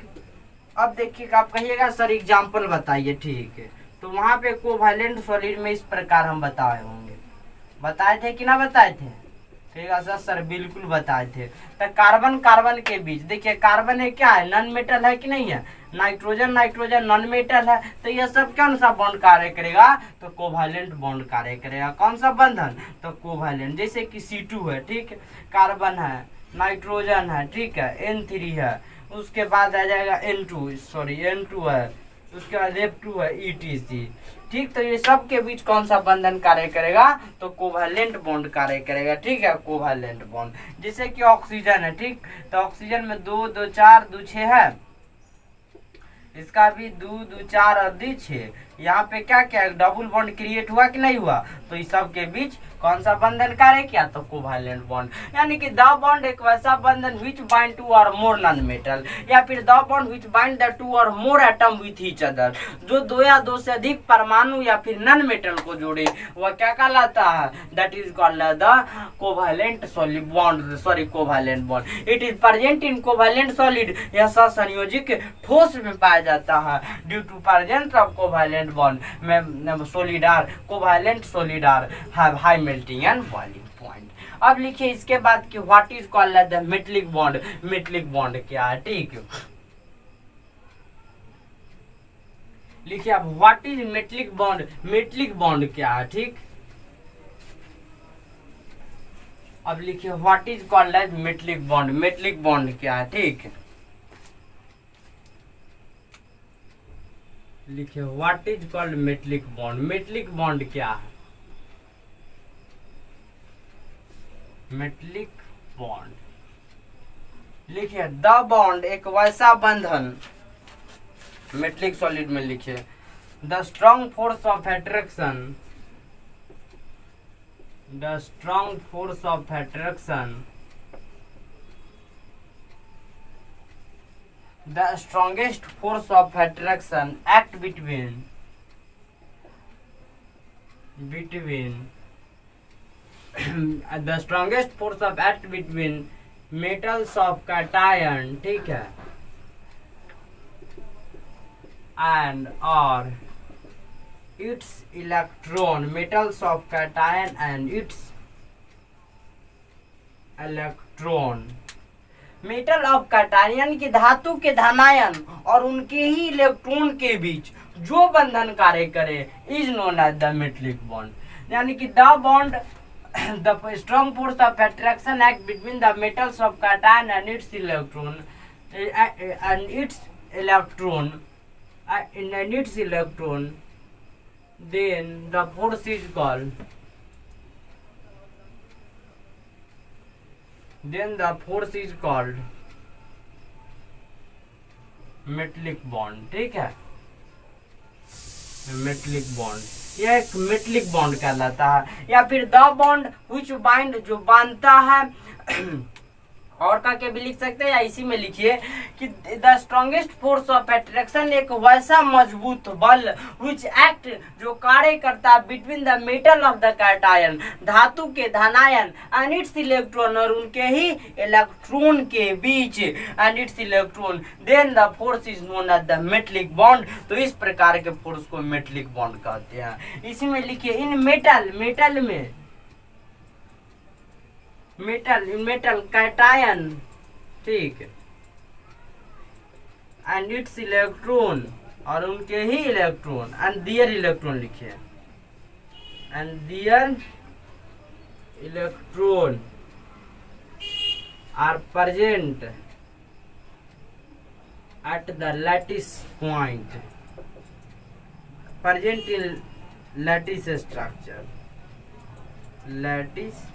अब देखिए आप कहिएगा sir example बताइए। ठीक है, तो वहां पे कोवैलेंट सॉलिड में इस प्रकार हम बताए होंगे, बताए थे कि ना बताए थे? ठीक है सर बिल्कुल बताए थे। तो कार्बन कार्बन के बीच देखिए, कार्बन है क्या है, नॉन मेटल है कि नहीं है, नाइट्रोजन नाइट्रोजन नॉन मेटल है, तो यह सब कौन सा बॉन्ड कार्य करेगा, तो कोवैलेंट बॉन्ड कार्य करेगा। कौन सा बंधन, तो कोवैलेंट। जैसे कि C2 है, ठीक है, कार्बन है, नाइट्रोजन है, ठीक है, N3 है, उसके बाद आ जाएगा N2 है, उसके बाद F2 है, ETC। ठीक, तो ये सब के बीच कौन सा बंधन कार्य करेगा, तो कोवैलेंट बॉन्ड कार्य करेगा। ठीक है, कोवैलेंट बॉन्ड। जैसे कि ऑक्सीजन है, ठीक, तो ऑक्सीजन में 2 2 4 2 6 है, इसका भी 2 2 4 और 2 6। यहाँ पे क्या क्या डबल बॉन्ड क्रिएट हुआ कि नहीं हुआ, तो इस सब के बीच कौन सा बंधन कार्य किया, तो कोवैलेंट बॉन्ड। यानी कि द बॉन्ड एक वैसा बंधन विच बाइंड टू और मोर नॉन मेटल, या फिर the bond which bind the two और more atom with each other, जो 2 या 2 से अधिक परमाणु या फिर नॉन मेटल को जोड़े, वह क्या कहलाता है, that is called the covalent solid bond, sorry covalent bond. It is present in covalent solid, यह सहसंयोजिक ठोस में पाया जाता है due to presence of covalent bond में solids, covalent solids have high melting and boiling point. अब लिखिए इसके बाद कि what is called the metallic bond, metallic bond क्या है। ठीक, लिखिए अब what is metallic bond, metallic bond क्या है। ठीक, अब लिखिए what is called as metallic bond, metallic bond क्या है। ठीक, लिखिए what is called metallic bond, metallic bond क्या है, मेटलिक बॉन्ड। लिखिए द बॉन्ड एक वैसा बंधन, मेटलिक सॉलिड में लिखिए the strong force of attraction, the strong force of attraction, the strongest force of attraction act between the strongest force of act between metals of cation, ठीक है, and or its electron, metals of cation and its electron metal of cation यानी कि धातु के धनायन और उनके ही electron के बीच जो बंधन कार्य करे is known as the metallic bond. यानी कि the bond the strong force of attraction act between the metals of cation and its electron then the force is called metallic bond. ठीक है, मेटलिक बॉन्ड यह एक metallic bond कहलाता है, या फिर द बॉन्ड व्हिच बाइंड जो बांधता है और का के भी लिख सकते हैं, या इसी में लिखिए कि the strongest force of attraction एक वैसा मजबूत बल व्हिच एक्ट जो कार्य करता है between the metal of the cation धातु के धनायन एंड इट्स इलेक्ट्रॉन और उनके ही इलेक्ट्रॉन के बीच and its electron then the force is known as the metallic bond. तो इस प्रकार के फोर्स को मेटलिक बॉन्ड कहते हैं। इसी में लिखिए इन मेटल में मेटल कैटायन, ठीक, एंड इट्स इलेक्ट्रॉन और उनके ही इलेक्ट्रॉन एंड दियर इलेक्ट्रॉन लिखिए, and their electron are present at the lattice point, present in lattice structure, lattice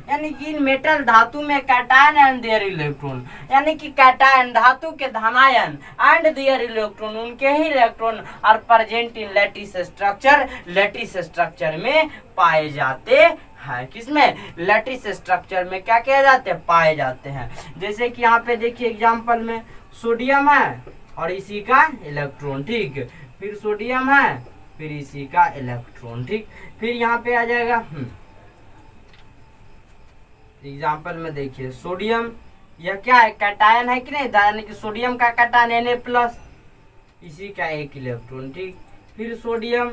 यानी कि इन मेटल धातु में कैटायन एंड देयर इलेक्ट्रॉन यानी कि कैटायन धातु के धनायन एंड देयर इलेक्ट्रॉन उनके ही electron are present in lattice structure में पाए जाते हैं। किसमें? लैटिस स्ट्रक्चर में क्या किया जाते हैं? पाए जाते हैं। जैसे कि यहाँ पे देखिए एग्जाम्पल में सोडियम है और इसी का इलेक्ट्रॉन, ठीक, फिर सोडियम है फिर इसी का इलेक्ट्रॉन, ठीक, फिर यहाँ पे आ जाएगा एग्जाम्पल में देखिए सोडियम, यह क्या है? कैटायन है कि नहीं, यानी कि सोडियम का कैटायन Na+, इसी का एक इलेक्ट्रॉन, ठीक, फिर सोडियम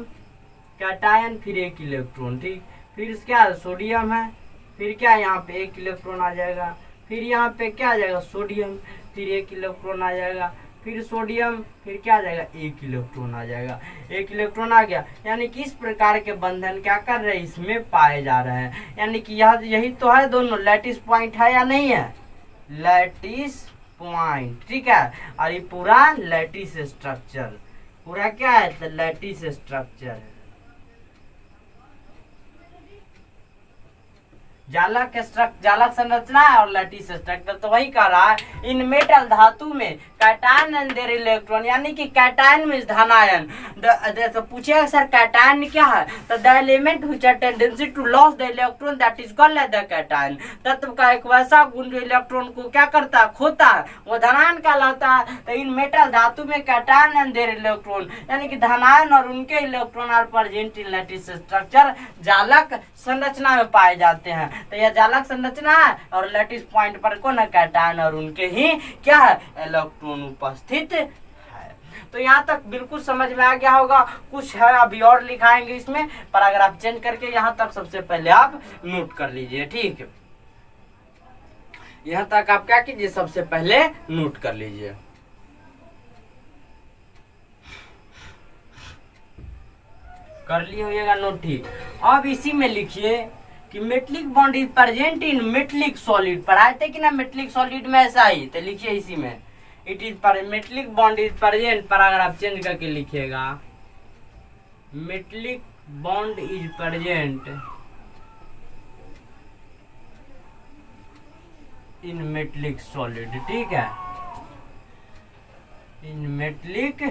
कैटायन फिर एक इलेक्ट्रॉन, ठीक, फिर क्या सोडियम है फिर क्या यहाँ पे एक इलेक्ट्रॉन आ जाएगा, फिर यहाँ पे क्या आ जाएगा सोडियम फिर एक इलेक्ट्रॉन आ जाएगा, फिर सोडियम फिर क्या आ जाएगा एक इलेक्ट्रॉन आ जाएगा, एक इलेक्ट्रॉन आ गया। यानी कि इस प्रकार के बंधन क्या कर रहे हैं? इसमें पाए जा रहे हैं। यानी कि यही तो है, दोनों लैटिस पॉइंट है या नहीं है? लैटिस पॉइंट, ठीक है, और ये पूरा लैटिस स्ट्रक्चर, पूरा क्या है? तो लैटिस स्ट्रक्चर है। जालक संरचना है और लैटिस स्ट्रक्चर, तो वही कह रहा है इन मेटल धातु में कैटायन एंड देयर इलेक्ट्रॉन यानी कि कैटायन में धनायन, पूछेगा सर कैटायन क्या है? तो the element which have tendency to loss the electron that is called the cation, तत्व का एक वैसा गुण जो इलेक्ट्रॉन को क्या करता है? खोता है, वो धनायन कहलाता है। तो इन मेटल धातु में कैटायन एंड देयर इलेक्ट्रॉन यानी कि धनायन और उनके electron are present in lattice structure, जालक संरचना में पाए जाते हैं। तो यह जालक संरचना है और लैटिस पॉइंट पर कौन है? कैटायन और उनके ही क्या है? इलेक्ट्रॉन उपस्थित है। तो यहाँ तक बिल्कुल समझ में आ गया होगा। कुछ है अभी और लिखाएंगे इसमें, पैराग्राफ चेंज करके यहाँ तक सबसे पहले आप नोट कर लीजिए, ठीक है। यहाँ तक आप क्या कीजिए? सबसे पहले नोट कर लीजिए। कर लिए होइएगा नोट, ठीक। अब इसी में लिखिए कि metallic bond is present in metallic solid, पढ़ाए थे कि ना मेटलिक सॉलिड में ऐसा ही, तो लिखिए इसी में it is metallic bond is present, paragraph change करके लिखिएगा metallic bond is present in metallic solid, ठीक है, इन मेटलिक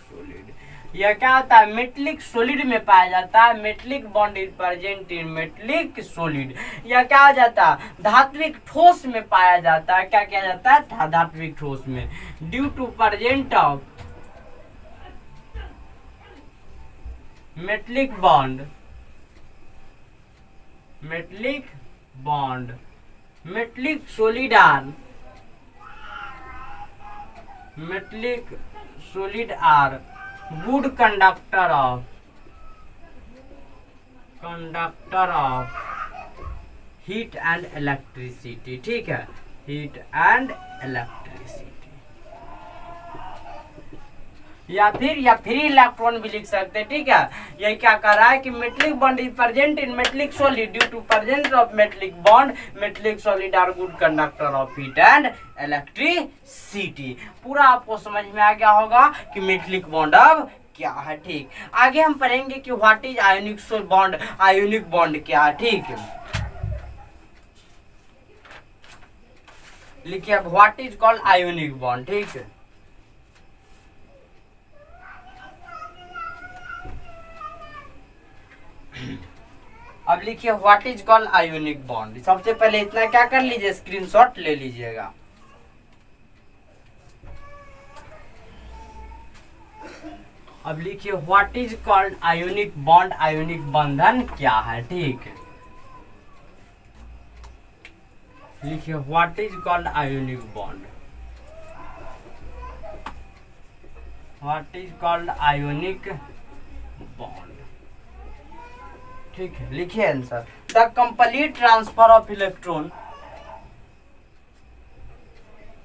सॉलिड। यह क्या होता है? मेटलिक सॉलिड में पाया जाता है। Metallic bond is present in metallic solid. यह क्या हो जाता है? धात्विक ठोस में पाया जाता है। क्या किया जाता है? धात्विक ठोस में, due to present of metallic bond, metallic bond, metallic solid are, metallic solid are good conductor of heat and electricity, ठीक है, हीट एंड इलेक्ट्रिसिटी। या फिर इलेक्ट्रॉन भी लिख सकते हैं, ठीक है। ये क्या कर रहा है कि metallic bond is present in metallic solid due to presence of metallic bond, metallic solid are good conductor of heat and electricity. पूरा आपको समझ में आ गया होगा कि मेटलिक बॉन्ड अब क्या है, ठीक। आगे हम पढ़ेंगे कि what is ionic bond, ionic bond क्या है, ठीक है। लिखिए अब what is called ionic bond, ठीक है। अब लिखिए what is called ionic bond. सबसे पहले इतना क्या कर लीजिए, स्क्रीनशॉट ले लीजिएगा। अब लिखिए what is called ionic bond, ionic बंधन क्या है, ठीक है। लिखिए what is called ionic bond, what is called ionic bond, ठीक है। लिखिए answer, the complete transfer of electron,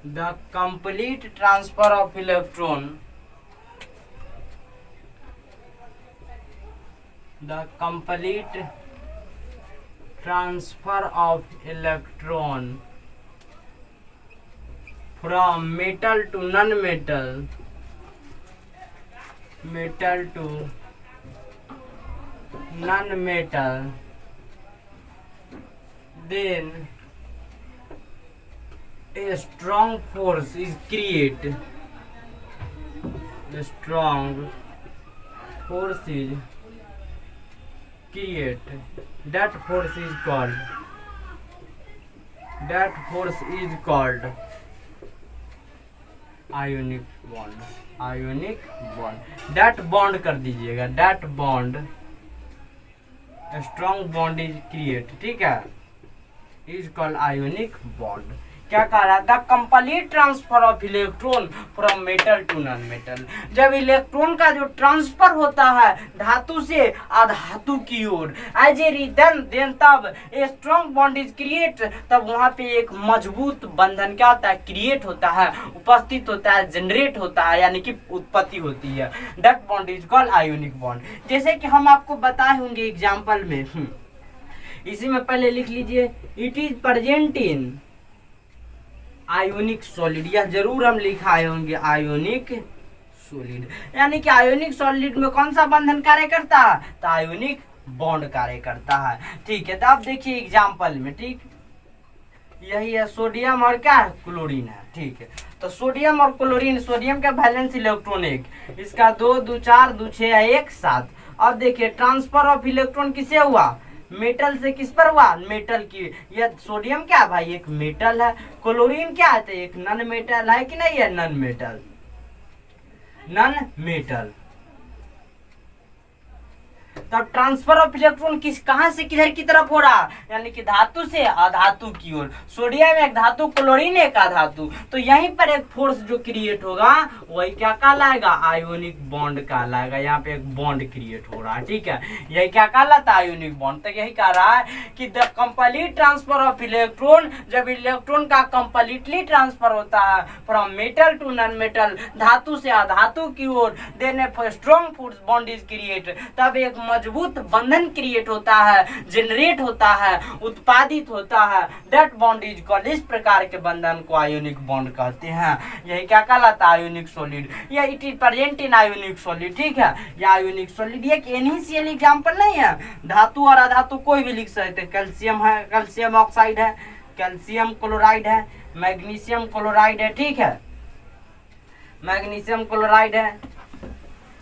the complete transfer of electron, the complete transfer of electron from metal to non-metal, metal to non-metal, then a strong force is created, a strong force is create, that force is called ionic bond, ionic bond, that bond कर दीजिएगा, that bond, a strong bond is create, ठीक है, is called ionic bond। क्या कह रहा है, the complete transfer of electron from metal to non metal. जब electron का जो ट्रांसफर होता है धातु से अधातु की ओर, एज ए रिदन देन तब a strong bond is create, तब वहां पे एक मजबूत बंधन क्या होता है, क्रिएट होता है, उपस्थित होता है, जनरेट होता है, यानी कि उत्पत्ति होती है। That bond is called ionic bond. जैसे कि हम आपको बताए होंगे एग्जाम्पल में, इसी में पहले लिख लीजिए, it is present in ionic solid, यह जरूर हम लिखाए होंगे आयोनिक सॉलिड, यानी कि आयोनिक सॉलिड में कौन सा बंधन कार्य करता है, तो आयोनिक बॉन्ड कार्य करता है, ठीक है। तो आप देखिए एग्जाम्पल में, ठीक, यही है सोडियम और क्या है, क्लोरीन है, ठीक है। तो सोडियम और क्लोरीन, सोडियम का वैलेंस इलेक्ट्रॉन 1, इसका 2 2 4 2 6 1 7। अब देखिए ट्रांसफर ऑफ इलेक्ट्रॉन किसे हुआ, मेटल से किस पर हुआ, मेटल की। यह सोडियम क्या है भाई, एक मेटल है, क्लोरीन क्या है, तो एक नॉन मेटल है कि नहीं है, नॉन मेटल, नॉन मेटल। तब ट्रांसफर ऑफ इलेक्ट्रॉन कहां से किधर की तरफ हो रहा, यानी कि धातु से अधातु की ओर। सोडियम एक धातु, क्लोरीन एक अधातु, तो यहीं पर एक फोर्स जो क्रिएट होगा वही क्या कहलाएगा, आयोनिक बॉन्ड कहलाएगा। यहाँ पे एक बॉन्ड क्रिएट हो रहा है, ठीक है, यही क्या कहलाता है, आयोनिक बॉन्ड। तो यही कह रहा है कि the complete transfer of electron, जब इलेक्ट्रॉन का कंप्लीटली ट्रांसफर होता है from metal to non metal, धातु से अधातु की ओर, then a strong force bond is create, तब एक मजबूत बंधन क्रिएट होता है, जनरेट होता है, उत्पादित होता है। दैट बॉन्ड इज कॉल्ड, इस प्रकार के बंधन को आयोनिक बॉन्ड कहते हैं। यही क्या कहलाता है, आयोनिक सॉलिड, या it is present in ionic solid, ठीक है। या आयोनिक सॉलिड एक इनिशियल एग्जांपल नहीं है, धातु और अधातु कोई भी लिख सकते। कैल्शियम है, कैल्शियम ऑक्साइड है, कैल्शियम क्लोराइड है, मैग्नीशियम क्लोराइड है, ठीक है, मैग्नीशियम क्लोराइड है,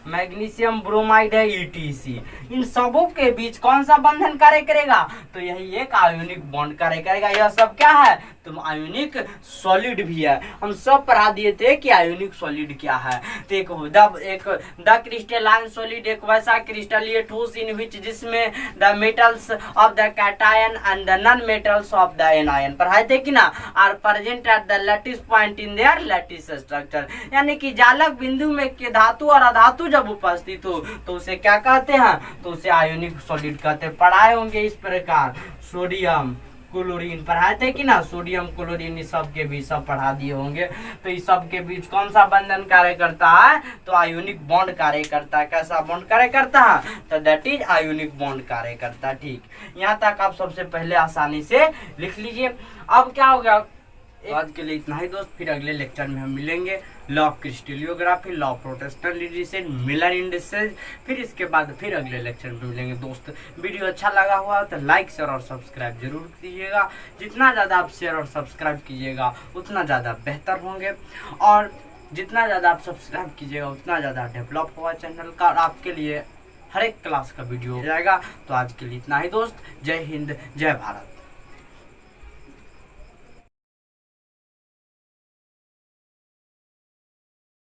मैग्नीशियम ब्रोमाइड है, ईटीसी। इन सबों के बीच कौन सा बंधन कार्य करेगा, तो यही एक आयोनिक बॉन्ड कार्य करेगा। यह सब क्या है, तो आयोनिक सॉलिड भी है। हम सब पढ़ा दिए थे कि आयोनिक सॉलिड क्या है। तो एक द क्रिस्टलाइन सॉलिड एक वैसा क्रिस्टलीय ठोस इन विच, जिसमें the metals of the cation and the non metals of the anion, पढ़ाए थे कि ना, are present at the lattice point in their lattice structure, यानी कि जालक बिंदु में के धातु और अधातु जब उपस्थित हो तो उसे क्या कहते हैं, तो उसे आयोनिक सॉलिड कहते हैं। पढ़ाए होंगे इस प्रकार, सोडियम, क्लोरीन पढ़ाए थे कि ना, सोडियम क्लोरीन, इस सब के बीच सब पढ़ा दिए होंगे। तो इस सब के बीच कौन सा बंधन कार्य करता है, तो आयोनिक बॉन्ड कार्य करता है। कैसा बॉन्ड कार्य करता है, तो दैट इज आयोनिक बॉन्ड कार्य करता है। ठीक, यहाँ तक आप सबसे पहले आसानी से लिख लीजिए। अब क्या हो गया, आज के लिए इतना ही दोस्त, फिर अगले लेक्चर में हम मिलेंगे। Law of crystallography, law of protestant relation, Miller indices, फिर इसके बाद फिर अगले लेक्चर में मिलेंगे दोस्त। वीडियो अच्छा लगा हुआ तो लाइक शेयर और सब्सक्राइब जरूर कीजिएगा। जितना ज़्यादा आप शेयर और सब्सक्राइब कीजिएगा उतना ज़्यादा बेहतर होंगे, और जितना ज़्यादा आप सब्सक्राइब कीजिएगा उतना ज़्यादा डेवलप होगा चैनल का, और आपके लिए हर एक क्लास का वीडियो हो जाएगा। तो आज के लिए इतना ही दोस्त, जय हिंद, जय भारत।